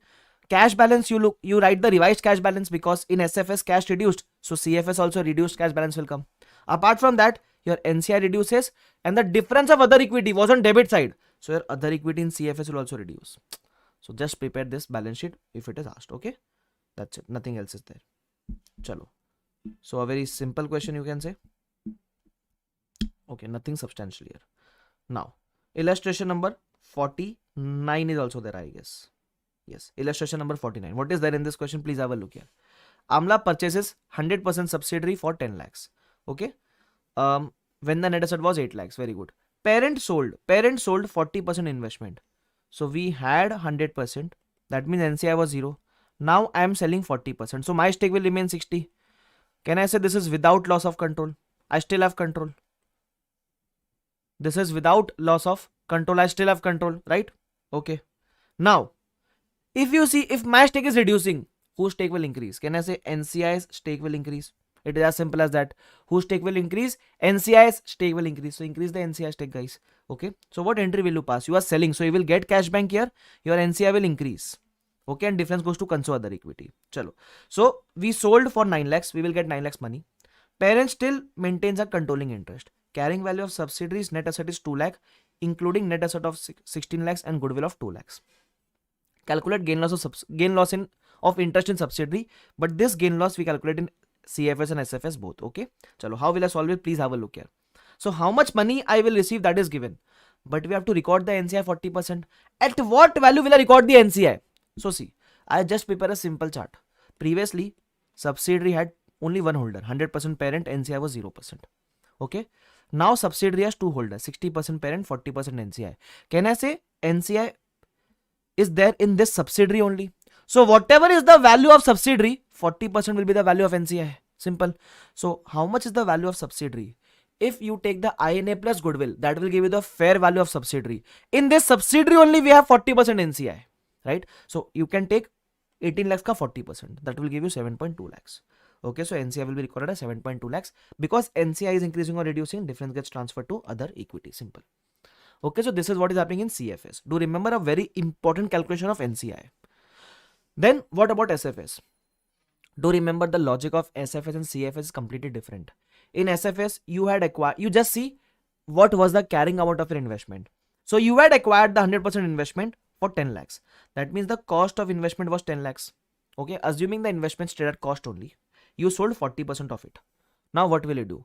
Cash balance, you write the revised cash balance because in SFS cash reduced. So CFS also reduced cash balance will come. Apart from that, your NCI reduces and the difference of other equity was on debit side. So your other equity in CFS will also reduce. So just prepare this balance sheet if it is asked. Okay. That's it. Nothing else is there. Chalo. So a very simple question you can say. Okay. Nothing substantial here. Now, illustration number 49 is also there, I guess. Yes, illustration number 49. What is there in this question? Please have a look here. Amla purchases 100% subsidiary for 10 lakhs. Okay. When the net asset was 8 lakhs. Very good. Parent sold 40% investment. So we had 100%. That means NCI was 0. Now I am selling 40%. So my stake will remain 60. Can I say this is without loss of control? I still have control. This is without loss of control. I still have control, right? Okay. Now, if you see, if my stake is reducing, whose stake will increase? Can I say NCI's stake will increase? It is as simple as that. Whose stake will increase? NCI's stake will increase. So increase the NCI stake, guys. Okay. So what entry will you pass? You are selling. So you will get cash bank here. Your NCI will increase. Okay. And difference goes to console other equity. Chalo. So we sold for 9 lakhs. We will get 9 lakhs money. Parent still maintains a controlling interest. Carrying value of subsidiaries net asset is 2 lakh, including net asset of 16 lakhs and goodwill of 2 lakhs. Calculate gain loss of interest in subsidiary, but this gain loss we calculate in CFS and SFS both. Okay. Chalo, how will I solve it? Please have a look here. So how much money I will receive, that is given, but we have to record the NCI 40%. At what value will I record the NCI? So see, I just prepare a simple chart. Previously, subsidiary had only one holder, 100% parent, NCI was 0%. Okay. Now subsidiary has 2 holders, 60% parent, 40% NCI. Can I say NCI is there in this subsidiary only? So whatever is the value of subsidiary, 40% will be the value of NCI. Simple. So how much is the value of subsidiary? If you take the INA plus goodwill, that will give you the fair value of subsidiary. In this subsidiary only we have 40% NCI, right? So you can take 18 lakhs ka 40%. That will give you 7.2 lakhs. Okay, so NCI will be recorded as 7.2 lakhs. Because NCI is increasing or reducing, difference gets transferred to other equity. Simple. Okay, so this is what is happening in CFS. Do remember a very important calculation of NCI. Then what about SFS? Do remember the logic of SFS and CFS is completely different. In SFS, you had acquired, you just see what was the carrying amount of your investment. So you had acquired the 100% investment for 10 lakhs. That means the cost of investment was 10 lakhs. Okay, assuming the investment stayed at cost only, you sold 40% of it. Now what will you do?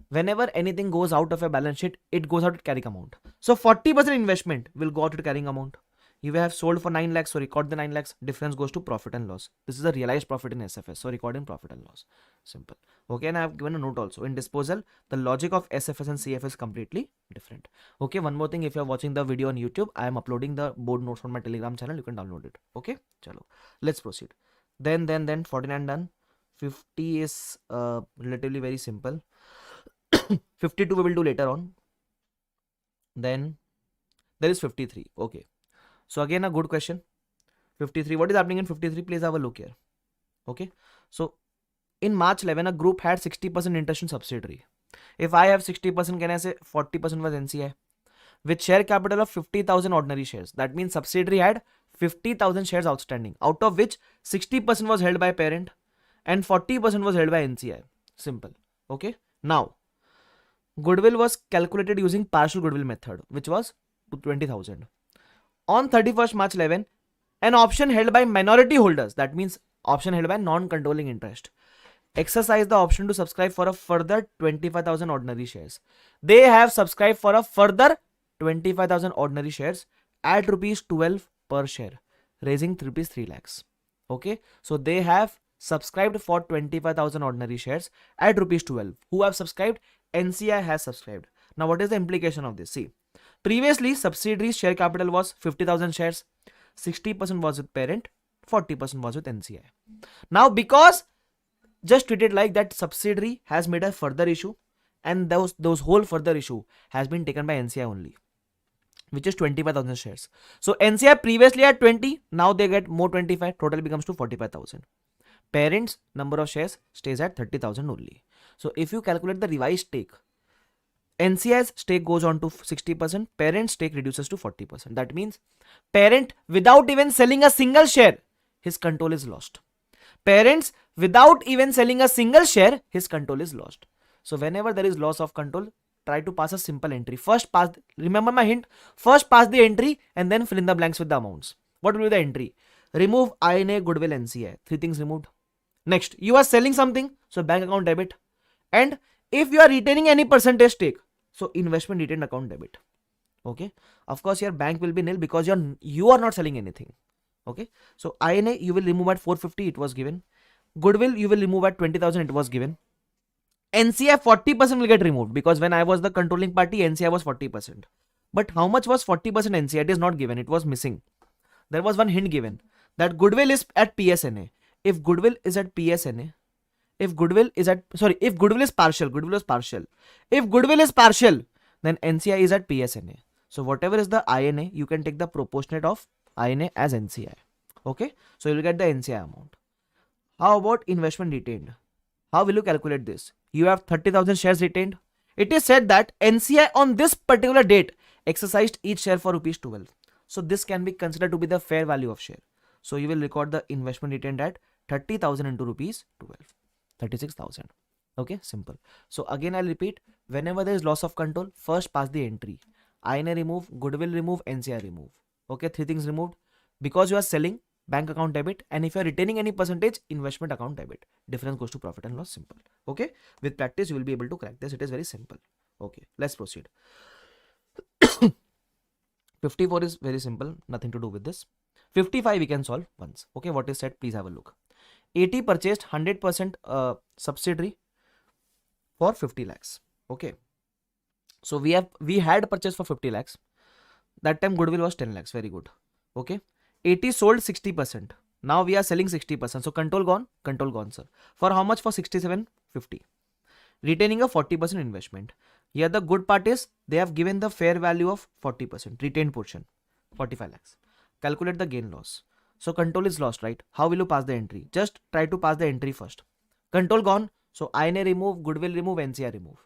Whenever anything goes out of a balance sheet, it goes out at carrying amount. So 40% investment will go out at carrying amount. You have sold for 9 lakhs, so record the 9 lakhs. Difference goes to profit and loss. This is the realized profit in SFS, so record in profit and loss. Simple. Okay, and I have given a note also. In disposal, the logic of SFS and CFS is completely different. Okay, one more thing. If you are watching the video on YouTube, I am uploading the board notes on my Telegram channel. You can download it. Okay, chalo. Let's proceed. Then 49 done. 50 is relatively very simple. 52 we will do later on. Then there is 53. Okay. So again a good question. 53. What is happening in 53? Please have a look here. Okay. So in March 11, a group had 60% interest in subsidiary. If I have 60%, can I say 40% was NCI? With share capital of 50,000 ordinary shares. That means subsidiary had 50,000 shares outstanding, out of which 60% was held by parent and 40% was held by NCI. Simple. Okay. Now, goodwill was calculated using partial goodwill method, which was 20,000. On 31st March 11, an option held by minority holders, that means option held by non-controlling interest, exercise the option to subscribe for a further 25,000 ordinary shares. They have subscribed for a further 25,000 ordinary shares at rupees 12 per share, raising rupees 3 lakhs. Okay, so they have subscribed for 25,000 ordinary shares at rupees 12. Who have subscribed? NCI has subscribed. Now, what is the implication of this? See, previously subsidiaries share capital was 50,000 shares, 60% was with parent, 40% was with NCI. Now, because just treated like that, subsidiary has made a further issue, and those whole further issue has been taken by NCI only, which is 25,000 shares. So NCI previously had 20, now they get more 25, total becomes to 45,000. Parents number of shares stays at 30,000 only. So if you calculate the revised stake, NCI's stake goes on to 60%, parent stake reduces to 40%. That means parent, without even selling a single share, his control is lost. Parents, without even selling a single share, his control is lost. So whenever there is loss of control, try to pass a simple entry. First pass, remember my hint, first pass the entry and then fill in the blanks with the amounts. What will be the entry? Remove INA, goodwill, NCI. 3 things removed. Next, you are selling something, so bank account debit. And if you are retaining any percentage stake, so investment retained account debit. Okay. Of course, your bank will be nil because you are not selling anything. Okay. So INA you will remove at 450, it was given. Goodwill you will remove at 20,000, it was given. NCI 40% will get removed because when I was the controlling party, NCI was 40%. But how much was 40% NCI? It is not given. It was missing. There was one hint given that goodwill is at PSNA. If goodwill is at PSNA, if goodwill is partial, goodwill is partial. If goodwill is partial, then NCI is at PSNA. So whatever is the INA, you can take the proportionate of INA as NCI. Okay. So you will get the NCI amount. How about investment retained? How will you calculate this? You have 30,000 shares retained. It is said that NCI on this particular date exercised each share for rupees 12. So this can be considered to be the fair value of share. So you will record the investment retained at 30,000 into rupees 12. 36,000. Okay, simple. So again, I'll repeat, whenever there is loss of control, first pass the entry. INA remove, goodwill remove, NCI remove. Okay, 3 things removed. Because you are selling, bank account debit, and if you are retaining any percentage, investment account debit. Difference goes to profit and loss. Simple. Okay, with practice, you will be able to crack this. It is very simple. Okay, let's proceed. 54 is very simple, nothing to do with this. 55 we can solve once. Okay, what is said, please have a look. 80 purchased 100% subsidiary for 50 lakhs. Okay. So we had purchased for 50 lakhs. That time goodwill was 10 lakhs. Very good. Okay. 80 sold 60%. Now we are selling 60%. So control gone, sir. For how much? For 67.50. Retaining a 40% investment. Here the good part is they have given the fair value of 40%. Retained portion. 45 lakhs. Calculate the gain loss. So control is lost, right? How will you pass the entry? Just try to pass the entry first. Control gone. So INA remove, goodwill remove, NCI remove.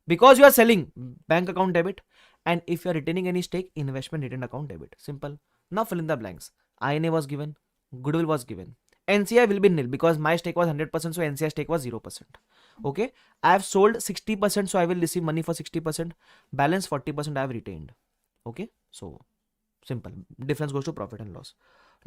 Because you are selling, bank account debit. And if you are retaining any stake, investment retained account debit. Simple. Now fill in the blanks. INA was given, goodwill was given. NCI will be nil because my stake was 100%, so NCI stake was 0%. Okay. I have sold 60%, so I will receive money for 60%. Balance 40% I have retained. Okay. So simple. Difference goes to profit and loss.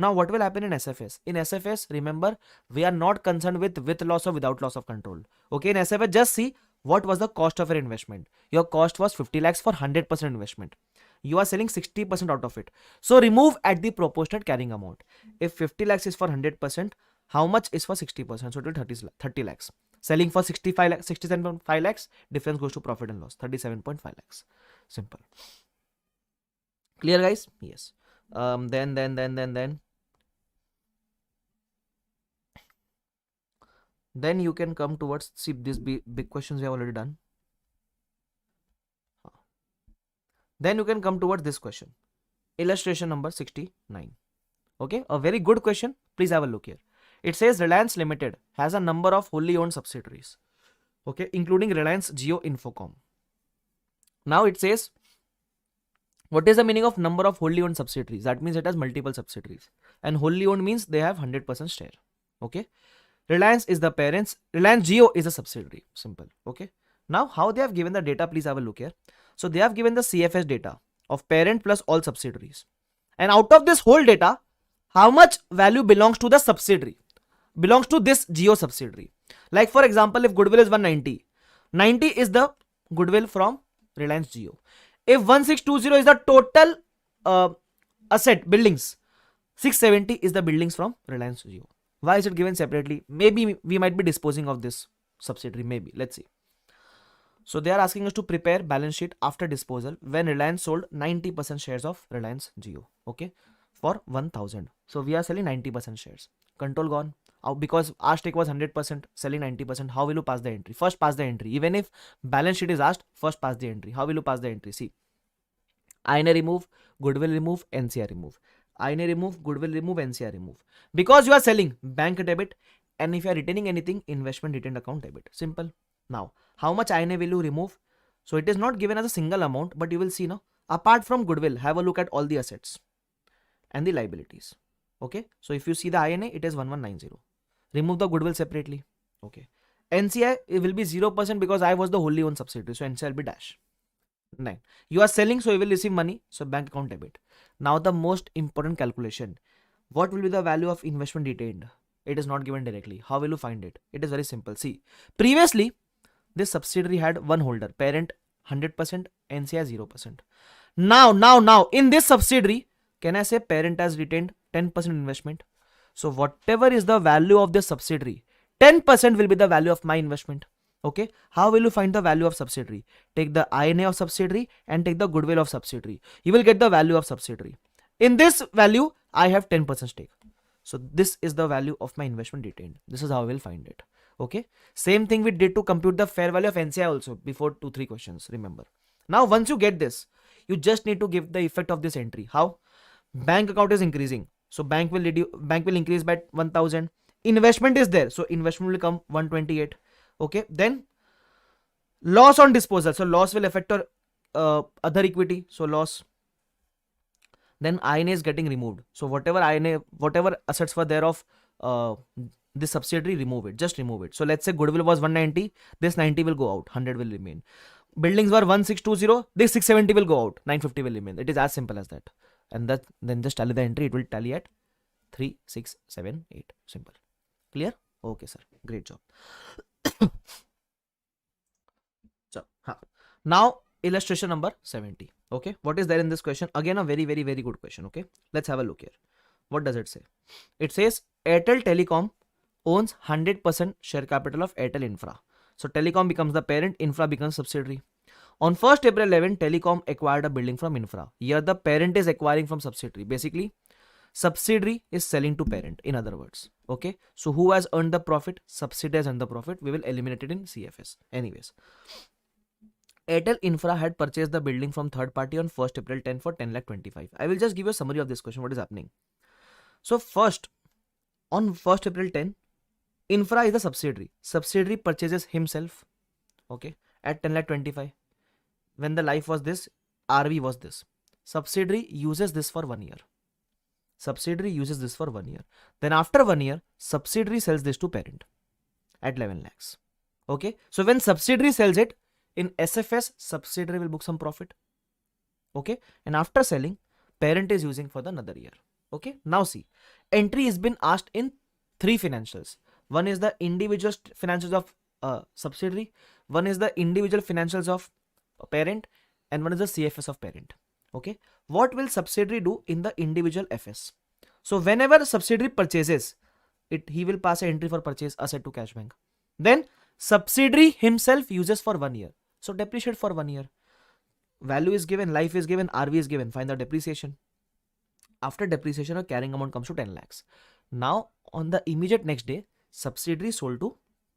Now what will happen in SFS? In SFS, remember, we are not concerned with loss or without loss of control. Okay, in SFS, just see what was the cost of your investment. Your cost was 50 lakhs for 100% investment. You are selling 60% out of it. So remove at the proportionate carrying amount. If 50 lakhs is for 100%, how much is for 60%? So it will 30 lakhs. Selling for 65 lakhs, 67.5 lakhs, difference goes to profit and loss, 37.5 lakhs. Simple. Clear, guys? Yes. Then you can come towards, see, these big questions we have already done. Then you can come towards this question. Illustration number 69. Okay, a very good question. Please have a look here. It says Reliance Limited has a number of wholly owned subsidiaries. Okay, including Reliance Jio Infocom. Now it says, what is the meaning of number of wholly owned subsidiaries? That means it has multiple subsidiaries. And wholly owned means they have 100% share. Okay. Reliance is the parents. Reliance Jio is a subsidiary. Simple. Okay. Now, how they have given the data, please have a look here. So they have given the CFS data of parent plus all subsidiaries. And out of this whole data, how much value belongs to the subsidiary? Belongs to this Jio subsidiary. Like for example, if goodwill is 190, 90 is the goodwill from Reliance Jio. If 1620 is the total asset buildings, 670 is the buildings from Reliance Jio. Why is it given separately? Maybe we might be disposing of this subsidiary. Maybe. Let's see. So they are asking us to prepare balance sheet after disposal when Reliance sold 90% shares of Reliance Jio. Okay. For 1000. So we are selling 90% shares. Control gone. Because our stake was 100%, selling 90%. How will you pass the entry? First pass the entry. Even if balance sheet is asked, first pass the entry. How will you pass the entry? See. INA remove, goodwill remove, NCR remove. INA remove, goodwill remove, NCR remove. Because you are selling, bank debit, and if you are retaining anything, investment retained account debit. Simple. Now, how much INA will you remove? So it is not given as a single amount, but you will see now. Apart from goodwill, have a look at all the assets and the liabilities. Okay. So if you see the INA, it is 1190. Remove the goodwill separately. Okay. NCI, it will be 0% because I was the wholly owned subsidiary. So NCI will be dash. 9. You are selling, so you will receive money. So bank account debit. Now the most important calculation. What will be the value of investment retained? It is not given directly. How will you find it? It is very simple. See, previously, this subsidiary had one holder. Parent 100%, NCI 0%. Now, in this subsidiary, can I say parent has retained 10% investment? So whatever is the value of this subsidiary, 10% will be the value of my investment. Okay. How will you find the value of subsidiary? Take the INA of subsidiary and take the goodwill of subsidiary. You will get the value of subsidiary. In this value, I have 10% stake. So this is the value of my investment retained. This is how I will find it. Okay. Same thing we did to compute the fair value of NCI also before 2-3 questions. Remember. Now, once you get this, you just need to give the effect of this entry. How? Bank account is increasing. So bank will increase by 1000. Investment is there. So investment will come 128. Okay. Then loss on disposal. So loss will affect your other equity. So loss. Then INA is getting removed. So whatever assets were there of this subsidiary, remove it. Just remove it. So let's say goodwill was 190. This 90 will go out. 100 will remain. Buildings were 1620. This 670 will go out. 950 will remain. It is as simple as that. And then just tally the entry. It will tally at 3, 6, 7, 8. Simple. Clear? Okay, sir. Great job. So, now illustration number 70. Okay. What is there in this question? Again, a very, very, very good question. Okay. Let's have a look here. What does it say? It says Airtel Telecom owns 100% share capital of Airtel Infra. So Telecom becomes the parent, Infra becomes subsidiary. On 1st April 11, Telecom acquired a building from Infra. Here the parent is acquiring from subsidiary. Basically, subsidiary is selling to parent, in other words. Okay. So who has earned the profit? Subsidiary has earned the profit. We will eliminate it in CFS. Anyways. Airtel Infra had purchased the building from third party on 1st April 10 for 10,25,000. I will just give you a summary of this question. What is happening? So first, on 1st April 10, Infra is the subsidiary. Subsidiary purchases himself. Okay. At 10,25,000. When the life was this, RV was this. Subsidiary uses this for 1 year. Subsidiary uses this for 1 year. Then after 1 year, subsidiary sells this to parent at 11 lakhs. Okay. So when subsidiary sells it, in SFS, subsidiary will book some profit. Okay. And after selling, parent is using for the another year. Okay. Now see, entry has been asked in 3 financials. One is the individual financials of subsidiary. One is the individual financials of parent. And one is the CFS of parent. Okay, what will subsidiary do in the individual FS? So whenever subsidiary purchases, he will pass an entry for purchase asset to cash bank. Then subsidiary himself uses for 1 year. So depreciate for 1 year. Value is given, life is given, RV is given. Find the depreciation. After depreciation, a carrying amount comes to 10 lakhs. Now on the immediate next day, subsidiary sold to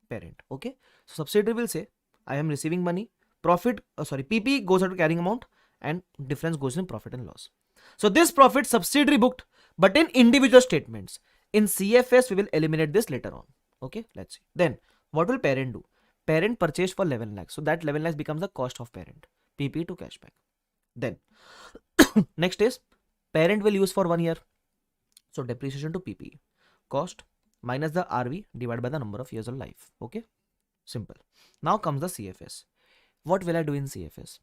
parent. Okay, so subsidiary will say, I am receiving money. PP goes out to carrying amount and difference goes in profit and loss. So this profit subsidiary booked, but in individual statements. In CFS, we will eliminate this later on. Okay, let's see. Then what will parent do? Parent purchased for 11 lakhs. So that 11 lakhs becomes the cost of parent. PP to cash back. Then next is parent will use for 1 year. So depreciation to PP. Cost minus the RV divided by the number of years of life. Okay, simple. Now comes the CFS. What will I do in CFS?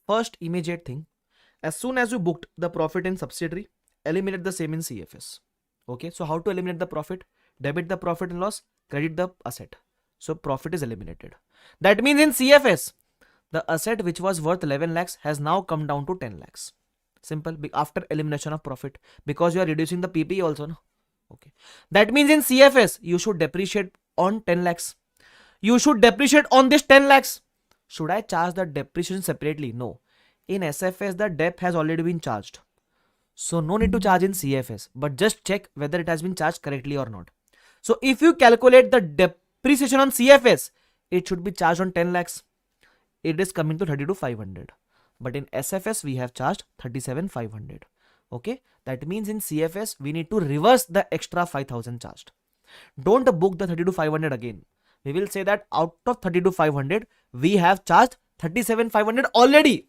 First immediate thing, as soon as you booked the profit in subsidiary, eliminate the same in CFS. Okay, so how to eliminate the profit? Debit the profit and loss, credit the asset. So profit is eliminated. That means in CFS, the asset which was worth 11 lakhs has now come down to 10 lakhs. Simple, after elimination of profit, because you are reducing the PP also. No? Okay, that means in CFS, you should depreciate on 10 lakhs. You should depreciate on this 10 lakhs. Should I charge the depreciation separately? No. In SFS, the debt has already been charged. So no need to charge in CFS, but just check whether it has been charged correctly or not. So if you calculate the depreciation on CFS, it should be charged on 10 lakhs. It is coming to 32,500. But in SFS, we have charged 37,500. Okay, that means in CFS, we need to reverse the extra 5,000 charged. Don't book the 32,500 again. We will say that out of 32,500, we have charged 37,500 already.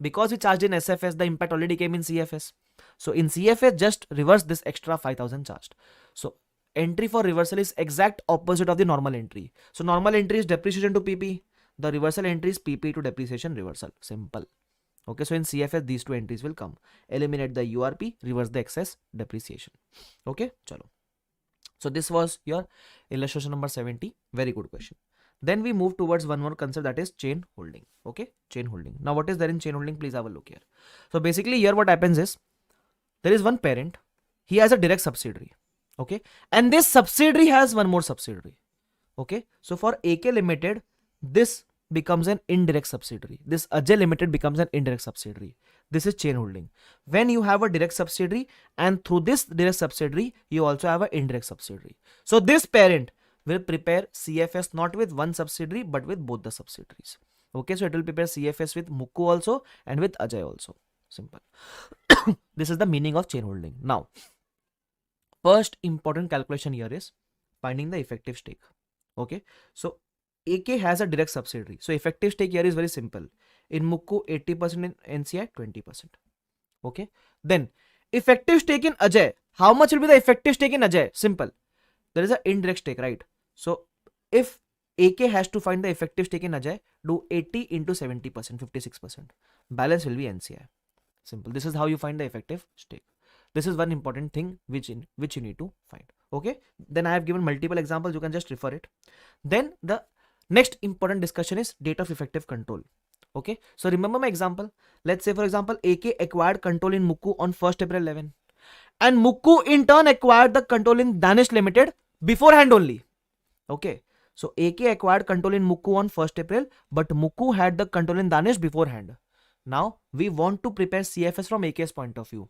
Because we charged in SFS, the impact already came in CFS. So in CFS, just reverse this extra 5,000 charged. So entry for reversal is exact opposite of the normal entry. So normal entry is depreciation to PP. The reversal entry is PP to depreciation reversal. Simple. Okay, so in CFS, these two entries will come. Eliminate the URP, reverse the excess depreciation. Okay, chalo. So this was your illustration number 70. Very good question. Then we move towards one more concept, that is chain holding. Okay, chain holding. Now what is there in chain holding? Please have a look here. So basically here what happens is, there is one parent. He has a direct subsidiary. Okay, and this subsidiary has one more subsidiary. Okay, so for AK Limited, this becomes an indirect subsidiary. This Ajay Limited becomes an indirect subsidiary. This is chain holding. When you have a direct subsidiary and through this direct subsidiary, you also have an indirect subsidiary. So this parent will prepare CFS not with one subsidiary but with both the subsidiaries. Okay, so it will prepare CFS with Mukku also and with Ajay also. Simple. This is the meaning of chain holding. Now, first important calculation here is finding the effective stake. Okay, so AK has a direct subsidiary. So effective stake here is very simple. In Mukku, 80%, in NCI, 20%. Okay. Then effective stake in Ajay. How much will be the effective stake in Ajay? Simple. There is an indirect stake, right? So if AK has to find the effective stake in Ajay, do 80 into 70%, 56%. Balance will be NCI. Simple. This is how you find the effective stake. This is one important thing which you need to find. Okay. Then I have given multiple examples. You can just refer it. Then the next important discussion is date of effective control. Okay, so remember my example. Let's say for example, AK acquired control in Mukku on 1st April 11 and Mukku in turn acquired the control in Danish Limited beforehand only. Okay, so AK acquired control in Mukku on 1st April, but Mukku had the control in Danish beforehand. Now we want to prepare CFS from AK's point of view.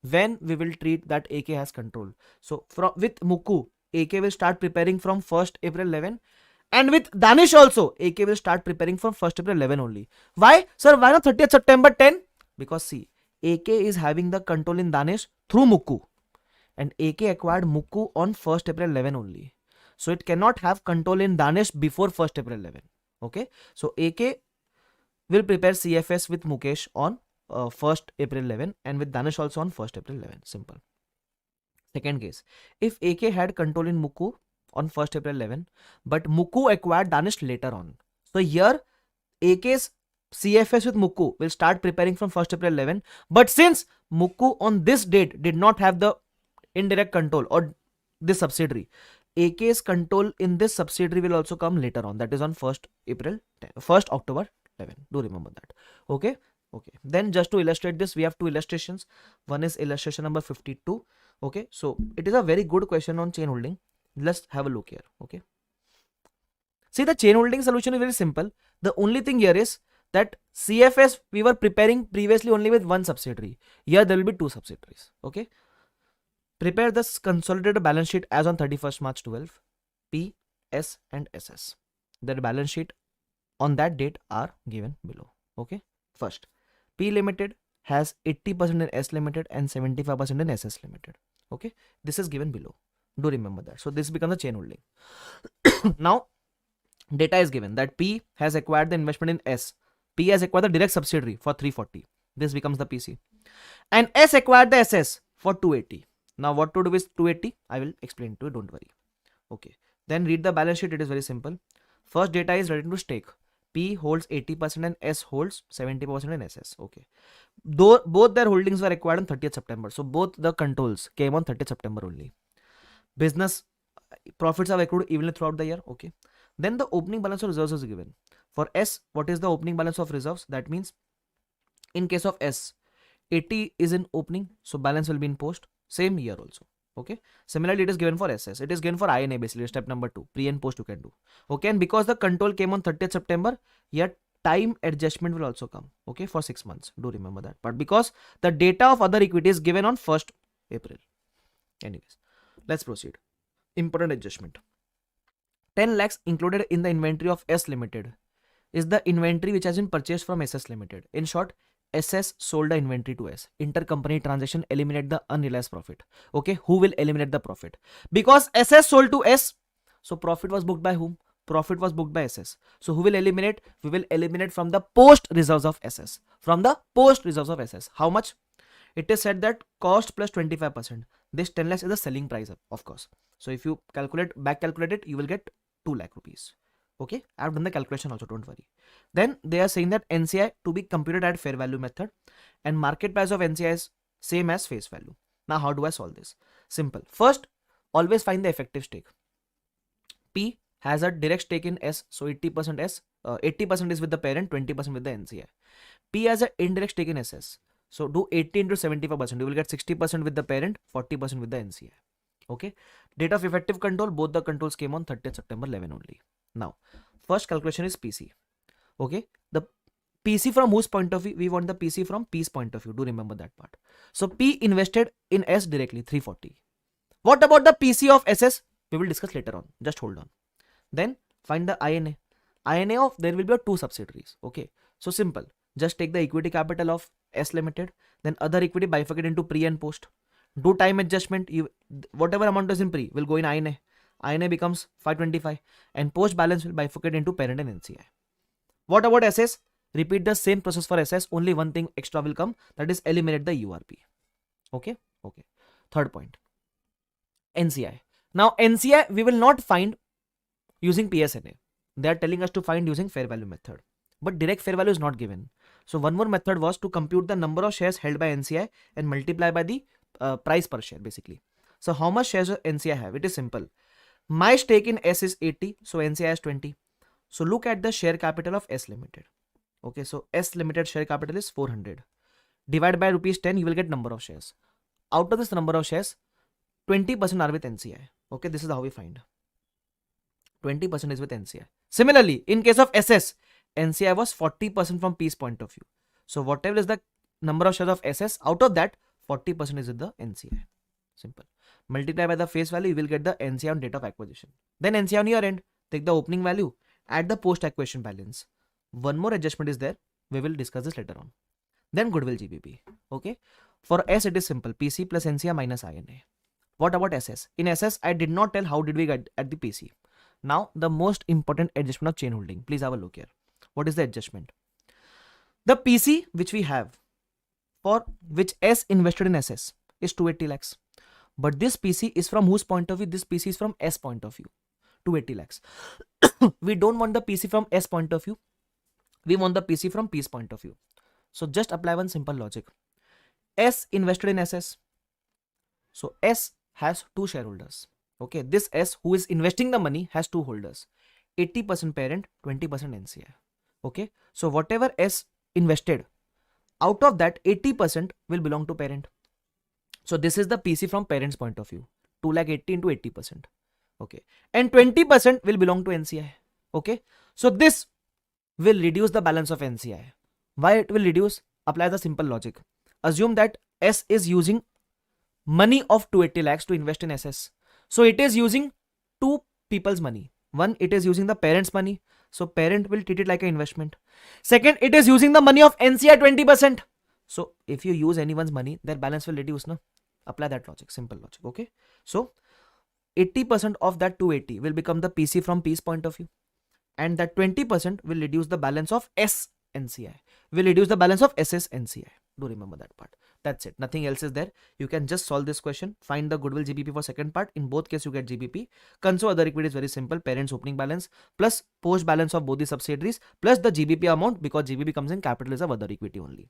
When we will treat that AK has control. So with Mukku, AK will start preparing from 1st April 11. And with Danish also, AK will start preparing from 1st April 11 only. Why? Sir, why not 30th September 10? Because see, AK is having the control in Danish through Mukku. And AK acquired Mukku on 1st April 11 only. So it cannot have control in Danish before 1st April 11. Okay. So AK will prepare CFS with Mukesh on 1st April 11 and with Danish also on 1st April 11. Simple. Second case, if AK had control in Mukku on 1st April 11, but Mukku acquired Danish later on. So here AK's CFS with Mukku will start preparing from 1st April 11. But since Mukku on this date did not have the indirect control or this subsidiary, AK's control in this subsidiary will also come later on. That is on 1st October 11. Do remember that. Okay. Okay, then just to illustrate this, we have two illustrations. One is illustration number 52. Okay, so it is a very good question on chain holding. Let's have a look here. Okay, see, the chain holding solution is very simple. The only thing here is that CFS we were preparing previously only with one subsidiary. Here there will be two subsidiaries. Okay, prepare this consolidated balance sheet as on 31st March 12. P, S and SS. Their balance sheet on that date are given below. Okay, first P Limited has 80% in S Limited and 75% in SS Limited. Okay, this is given below. Do remember that. So this becomes a chain holding. Now data is given that P has acquired the investment in S. P has acquired the direct subsidiary for 340. This becomes the PC. And S acquired the SS for 280. Now what to do with 280? I will explain to you, don't worry. Okay, then read the balance sheet. It is very simple. First data is related to stake. P holds 80% and S holds 70% in SS. Okay, though both their holdings were acquired on 30th September. So both the controls came on 30th September only. Business profits are accrued evenly throughout the year. Okay, then the opening balance of reserves is given. For S, what is the opening balance of reserves? That means in case of S, 80 is in opening, so balance will be in post. Same year also. Okay, similarly it is given for SS. It is given for INA basically, step number 2, pre and post you can do. Okay, and because the control came on 30th September, yet time adjustment will also come. Okay, for 6 months. Do remember that. But because the data of other equity is given on 1st April. Anyways, let's proceed. Important adjustment. 10 lakhs included in the inventory of S Limited is the inventory which has been purchased from SS Limited. In short, SS sold the inventory to S. Intercompany transaction eliminate the unrealized profit. Okay, who will eliminate the profit? Because SS sold to S, so profit was booked by whom? Profit was booked by SS. So who will eliminate? We will eliminate from the post reserves of SS. From the post reserves of SS. How much? It is said that cost plus 25%. This 10 lakhs is the selling price, of course. So if you back calculate it, you will get 2 lakh rupees. Okay, I have done the calculation also, don't worry. Then they are saying that NCI to be computed at fair value method and market price of NCI is same as face value. Now how do I solve this? Simple. First, always find the effective stake. P has a direct stake in S, so 80% S, 80% is with the parent, 20% with the NCI. P has an indirect stake in SS, so do 80 into 75%. You will get 60% with the parent, 40% with the NCI. Okay, date of effective control, both the controls came on 30th September 11 only. Now, first calculation is PC. Okay, the PC from whose point of view? We want the PC from P's point of view. Do remember that part. So P invested in S directly, 340. What about the PC of SS? We will discuss later on. Just hold on. Then find the INA. INA of there will be 2 subsidiaries. Okay, so simple. Just take the equity capital of S Limited. Then other equity bifurcate into pre and post. Do time adjustment. Whatever amount is in pre will go in INA. INA becomes 525 and post balance will bifurcate into parent and NCI. What about SS? Repeat the same process for SS. Only one thing extra will come, that is eliminate the URP. Okay. Okay. Third point. NCI. Now NCI we will not find using PSNA. They are telling us to find using fair value method. But direct fair value is not given. So one more method was to compute the number of shares held by NCI and multiply by the price per share basically. So how much shares does NCI have? It is simple. My stake in S is 80, so NCI has 20. So look at the share capital of S Limited. Okay, so S Limited share capital is 400. Divide by rupees 10, you will get number of shares. Out of this number of shares, 20% are with NCI. Okay, this is how we find. 20% is with NCI. Similarly, in case of SS, NCI was 40% from P's point of view. So whatever is the number of shares of SS, out of that, 40% is with the NCI. Simple. Multiply by the face value, you will get the NCI on date of acquisition. Then NCI on your end, take the opening value, add the post acquisition balance. One more adjustment is there. We will discuss this later on. Then goodwill GBP. Okay. For S, it is simple. PC plus NCI minus INA. What about SS? In SS, I did not tell how did we get at the PC. Now, the most important adjustment of chain holding. Please have a look here. What is the adjustment? The PC which we have for which S invested in SS is 280 lakhs. But this PC is from whose point of view? This PC is from S point of view. 280 lakhs. We don't want the PC from S point of view. We want the PC from P's point of view. So just apply one simple logic. S invested in SS. So S has 2 shareholders. Okay, this S who is investing the money has 2 holders. 80% parent, 20% NCI. Okay, so whatever S invested, Out of that, 80% will belong to parent. So this is the PC from parent's point of view. 2 lakh 80 into 80%. Okay. And 20% will belong to NCI. Okay. So this will reduce the balance of NCI. Why it will reduce? Apply the simple logic. Assume that S is using money of 280 lakhs to invest in SS. So it is using two people's money. One, it is using the parent's money. So parent will treat it like an investment. Second, it is using the money of NCI 20%. So if you use anyone's money, their balance will reduce. No? Apply that logic, simple logic. Okay. So 80% of that 280 will become the PC from P's point of view. And that 20% will reduce the balance of S NCI. Will reduce the balance of SS NCI. Do remember that part. That's it. Nothing else is there. You can just solve this question. Find the goodwill GBP for second part. In both cases, you get GBP. Console other equity is very simple. Parents opening balance plus post balance of both the subsidiaries plus the GBP amount, because GBP comes in capital is of other equity only.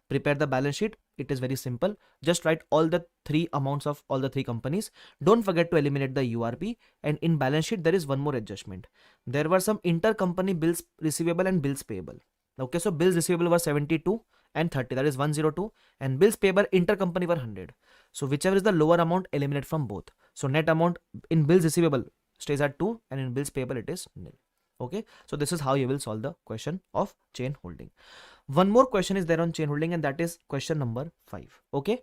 Prepare the balance sheet. It is very simple. Just write all the three amounts of all the three companies. Don't forget to eliminate the URP. And in balance sheet, there is one more adjustment. There were some intercompany bills receivable and bills payable. Okay, so bills receivable were 72 and 30, that is 102, and bills payable intercompany were 100. So whichever is the lower amount, eliminate from both. So net amount in bills receivable stays at 2 and in bills payable it is nil. Okay, so this is how you will solve the question of chain holding. One more question is there on chain holding, and that is question number 5. Okay,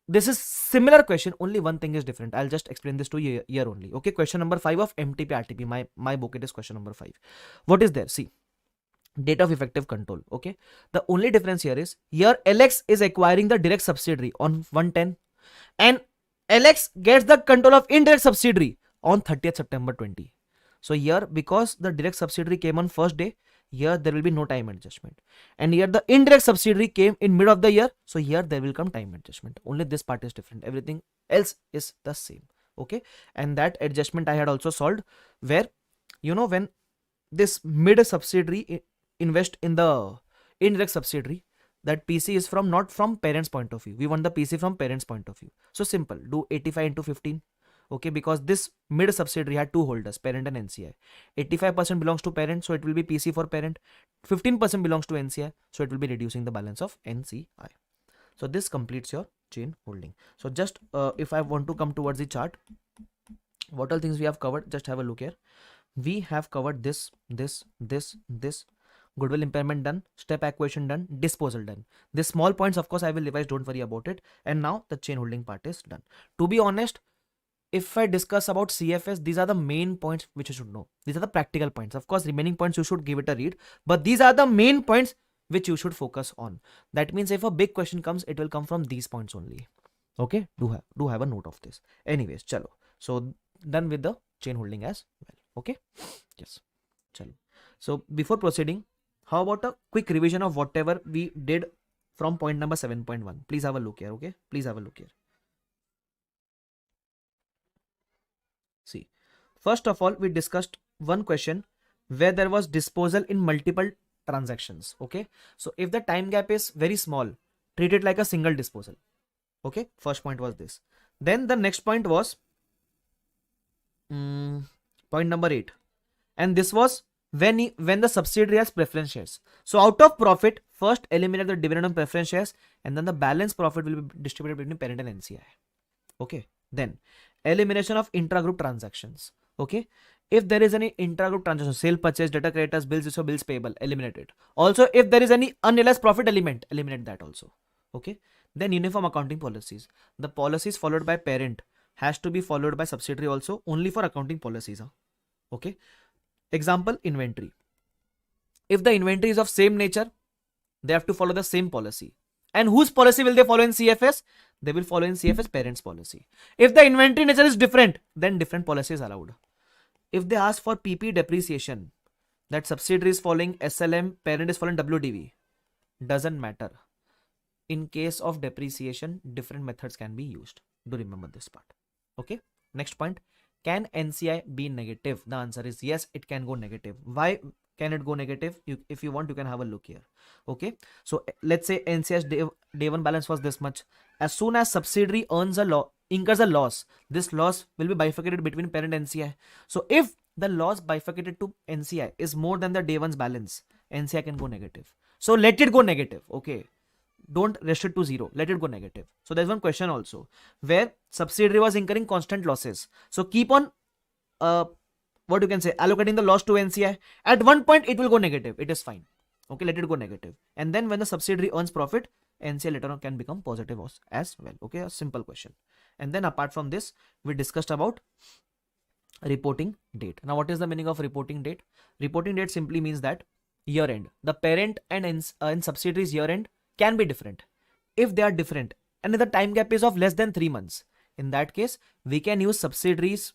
this is similar question, only one thing is different. I'll just explain this to you here only. Okay, question number 5 of MTP RTP. My book, it is question number 5. What is there? See, date of effective control. Okay, the only difference here is, here LX is acquiring the direct subsidiary on 110 and LX gets the control of indirect subsidiary on 30th September 20. So here, because the direct subsidiary came on first day, here there will be no time adjustment, and here the indirect subsidiary came in mid of the year, so here there will come time adjustment. Only this part is different, everything else is the same. Okay, and that adjustment I had also solved, where when this mid subsidiary invest in the indirect subsidiary, that PC is from not from parents point of view. We want the PC from parents point of view. So simple, do 85 into 15. Okay, because this mid subsidiary had two holders, parent and NCI. 85% belongs to parent, so it will be PC for parent. 15% belongs to NCI, so it will be reducing the balance of NCI. So this completes your chain holding. So just if I want to come towards the chart, what all things we have covered, just have a look here. We have covered this, goodwill impairment done, step acquisition done, disposal done. These small points, of course, I will revise, don't worry about it. And now the chain holding part is done. To be honest, if I discuss about CFS, these are the main points which you should know. These are the practical points. Of course, remaining points you should give it a read, but these are the main points which you should focus on. That means if a big question comes, it will come from these points only. Okay, do have a note of this. Anyways, chalo. So done with the chain holding as well. Okay, yes, chalo. So before proceeding, how about a quick revision of whatever we did from point number 7.1? Please have a look here. Okay, please have a look here. See, first of all, we discussed one question where there was disposal in multiple transactions. Okay, so if the time gap is very small, treat it like a single disposal. Okay, first point was this. Then the next point was point number 8, and this was when the subsidiary has preference shares. So out of profit, first eliminate the dividend on preference shares, and then the balance profit will be distributed between parent and NCI. Okay, then elimination of intragroup transactions. Okay, if there is any intragroup transaction, sale, purchase, debtor, creditors, bills, so bills payable, eliminate it. Also, if there is any unrealized profit element, eliminate that also. Okay, then uniform accounting policies. The policies followed by parent has to be followed by subsidiary also, only for accounting policies. Okay, example, inventory. If the inventory is of same nature, they have to follow the same policy. And whose policy will they follow in CFS? They will follow in CFS parent's policy. If the inventory nature is different, then different policy is allowed. If they ask for PP depreciation, that subsidiary is following SLM, parent is following WDV, doesn't matter. In case of depreciation, different methods can be used. Do remember this part. Okay, next point. Can NCI be negative? The answer is yes, it can go negative. Why can it go negative? If you want, you can have a look here. Okay, so let's say NCI's day one balance was this much. As soon as subsidiary incurs a loss, this loss will be bifurcated between parent and NCI. So if the loss bifurcated to NCI is more than the day one's balance, NCI can go negative. So let it go negative. Okay, don't restrict to zero, let it go negative. So there's one question also where subsidiary was incurring constant losses, so keep on what you can say, allocating the loss to NCI. At one point it will go negative, it is fine, okay, let it go negative. And then when the subsidiary earns profit, NCI later on can become positive as well. Okay, a simple question. And then apart from this, we discussed about reporting date. Now what is the meaning of reporting date? Reporting date simply means that year end, the parent and subsidiaries year end can be different. If they are different and if the time gap is of less than 3 months, in that case we can use subsidiaries.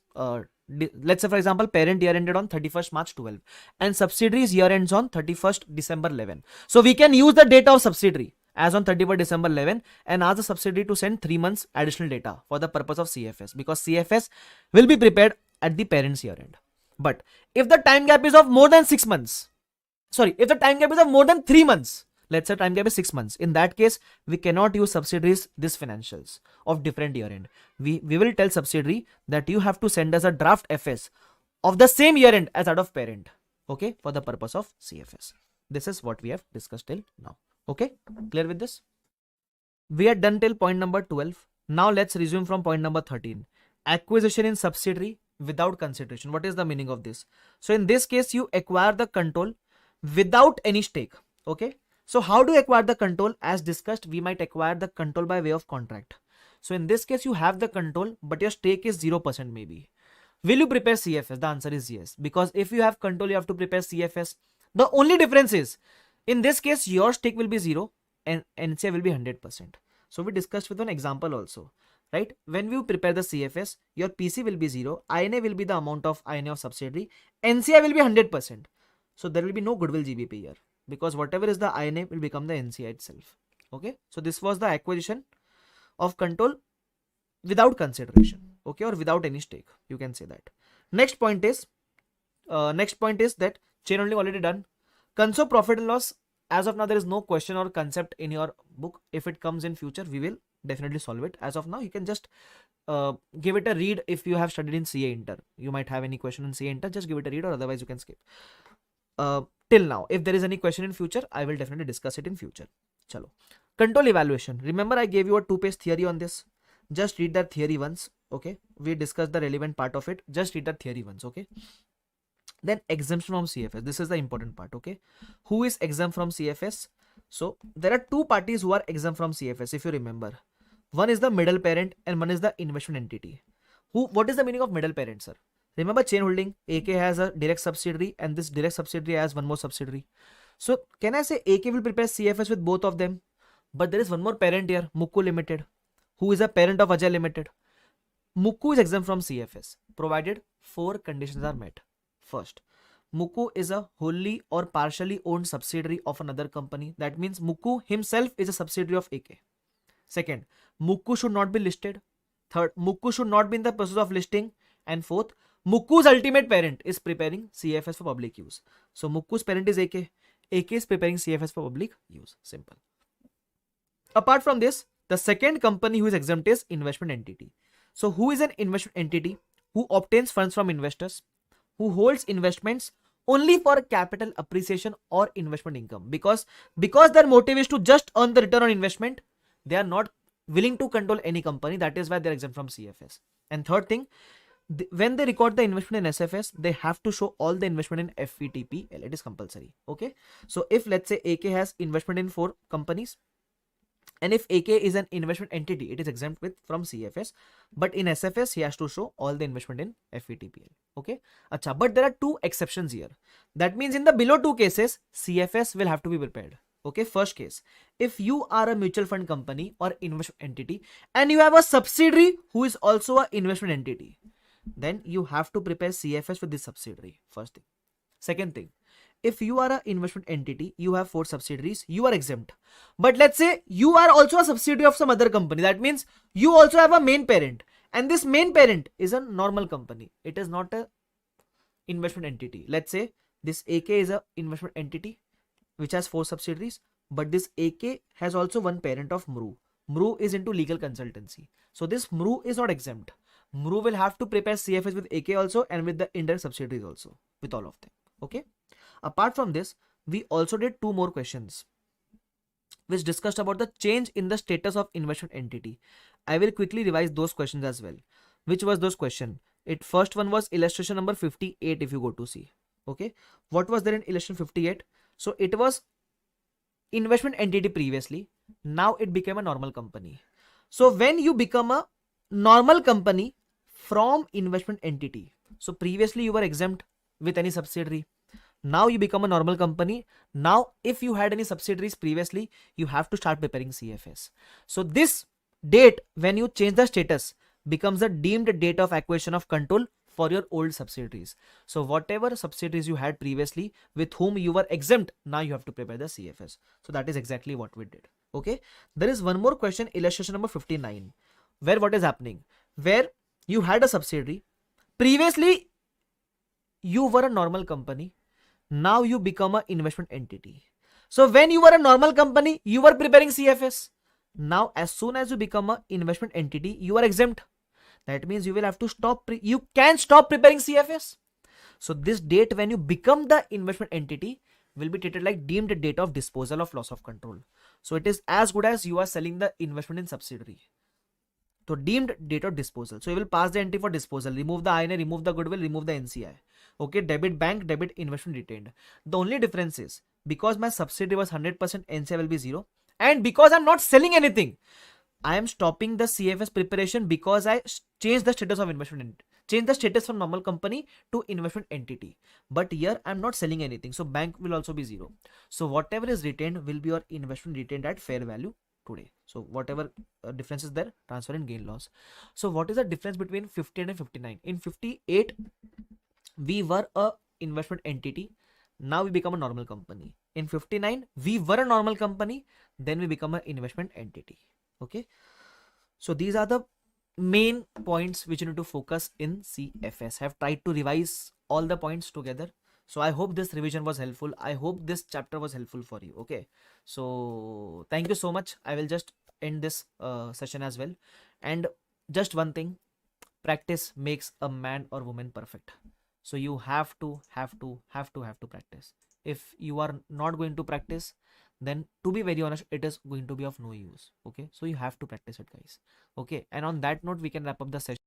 Let's say for example, parent year ended on 31st March 12 and subsidiaries year ends on 31st December 11. So we can use the data of subsidiary as on 31st December 11 and ask the subsidiary to send 3 months additional data for the purpose of CFS, because CFS will be prepared at the parent's year end. But if the time gap is of more than 6 months, if the time gap is of more than 3 months, let's say time gap is 6 months, in that case we cannot use subsidiaries this financials of different year end. We will tell subsidiary that you have to send us a draft FS of the same year end as that of parent, okay, for the purpose of CFS. This is what we have discussed till now. Okay, clear with this? We are done till point number 12. Now let's resume from point number 13. Acquisition in subsidiary without consideration. What is the meaning of this? So in this case you acquire the control without any stake. Okay, so how to acquire the control? As discussed, we might acquire the control by way of contract. So in this case you have the control but your stake is 0% maybe. Will you prepare CFS? The answer is yes, because if you have control you have to prepare CFS. The only difference is in this case your stake will be 0 and NCI will be 100%. So we discussed with one example also, right? When we prepare the CFS, your PC will be 0, INA will be the amount of INA of subsidiary, NCI will be 100%. So there will be no goodwill GBP here, because whatever is the INA will become the NCI itself. Okay, so this was the acquisition of control without consideration, okay, or without any stake, you can say that. Next point is that chain holding already done. Console profit and loss, as of now there is no question or concept in your book. If it comes in future we will definitely solve it. As of now you can just give it a read. If you have studied in CA Inter, you might have any question in CA Inter, just give it a read, or otherwise you can skip. Till now, if there is any question in future, I will definitely discuss it in future. Chalo. Control evaluation. Remember I gave you a 2-page theory on this. Just read that theory once. Okay, we discussed the relevant part of it. Just read that theory once. Okay. Then exemption from CFS. This is the important part. Okay, who is exempt from CFS? So there are two parties who are exempt from CFS. If you remember, one is the middle parent and one is the investment entity. What is the meaning of middle parent, sir? Remember chain holding, AK has a direct subsidiary and this direct subsidiary has one more subsidiary. So can I say AK will prepare CFS with both of them? But there is one more parent here, Mukku Limited, who is a parent of Ajay Limited. Mukku is exempt from CFS provided 4 conditions are met. First, Mukku is a wholly or partially owned subsidiary of another company. That means Mukku himself is a subsidiary of AK. Second, Mukku should not be listed. Third, Mukku should not be in the process of listing. And fourth, Mukku's ultimate parent is preparing CFS for public use. So Mukku's parent is AK. AK is preparing CFS for public use. Simple. Apart from this, the second company who is exempt is investment entity. So who is an investment entity? Who obtains funds from investors, who holds investments only for capital appreciation or investment income, because their motive is to just earn the return on investment. They are not willing to control any company. That is why they are exempt from CFS. And third thing, when they record the investment in SFS, they have to show all the investment in FVTPL. It is compulsory. Okay. So if let's say AK has investment in 4 companies, and if AK is an investment entity, it is exempt from CFS. But in SFS, he has to show all the investment in FVTPL. Okay. Achha, but there are 2 exceptions here. That means in the below 2 cases, CFS will have to be prepared. Okay. First case, if you are a mutual fund company or investment entity and you have a subsidiary who is also an investment entity, then you have to prepare CFS for this subsidiary. First thing. Second thing, if you are an investment entity, you have 4 subsidiaries, you are exempt. But let's say you are also a subsidiary of some other company. That means you also have a main parent, and this main parent is a normal company. It is not a investment entity. Let's say this AK is a investment entity which has 4 subsidiaries, but this AK has also one parent of MRU. MRU is into legal consultancy. So this MRU is not exempt. MRU will have to prepare CFS with AK also and with the indirect subsidiaries also, with all of them. Okay. Apart from this, we also did 2 more questions. which discussed about the change in the status of investment entity. I will quickly revise those questions as well. Which was those questions? It first one was illustration number 58 if you go to see. Okay. What was there in illustration 58? So it was investment entity previously. Now it became a normal company. So when you become a normal company from investment entity, so previously you were exempt with any subsidiary. Now you become a normal company. Now, if you had any subsidiaries previously, you have to start preparing CFS. So this date when you change the status becomes a deemed date of acquisition of control for your old subsidiaries. So whatever subsidiaries you had previously with whom you were exempt, now you have to prepare the CFS. So that is exactly what we did. Okay. There is one more question, illustration number 59, where what is happening? Where you had a subsidiary. Previously, you were a normal company. Now you become an investment entity. So when you were a normal company, you were preparing CFS. Now, as soon as you become an investment entity, you are exempt. That means you will have to stop. You can stop preparing CFS. So this date when you become the investment entity will be treated like deemed date of disposal of loss of control. So it is as good as you are selling the investment in subsidiary. So deemed date of disposal. So you will pass the entry for disposal, remove the INA, remove the goodwill, remove the NCI. Okay, debit bank, debit investment retained. The only difference is because my subsidiary was 100%, NCI will be 0. And because I'm not selling anything, I am stopping the CFS preparation because I changed the status of investment, change the status from normal company to investment entity. But here I'm not selling anything. So bank will also be 0. So whatever is retained will be your investment retained at fair value today. So whatever difference is there, transfer and gain loss. So what is the difference between 58 and 59? In 58, we were a investment entity. Now we become a normal company. In 59, we were a normal company. Then we become an investment entity. Okay. So these are the main points which you need to focus in CFS. I have tried to revise all the points together. So I hope this revision was helpful. I hope this chapter was helpful for you. Okay. So thank you so much. I will just end this session as well. And just one thing, practice makes a man or woman perfect. So you have to practice. If you are not going to practice, then to be very honest, it is going to be of no use. Okay. So you have to practice it, guys. Okay. And on that note, we can wrap up the session.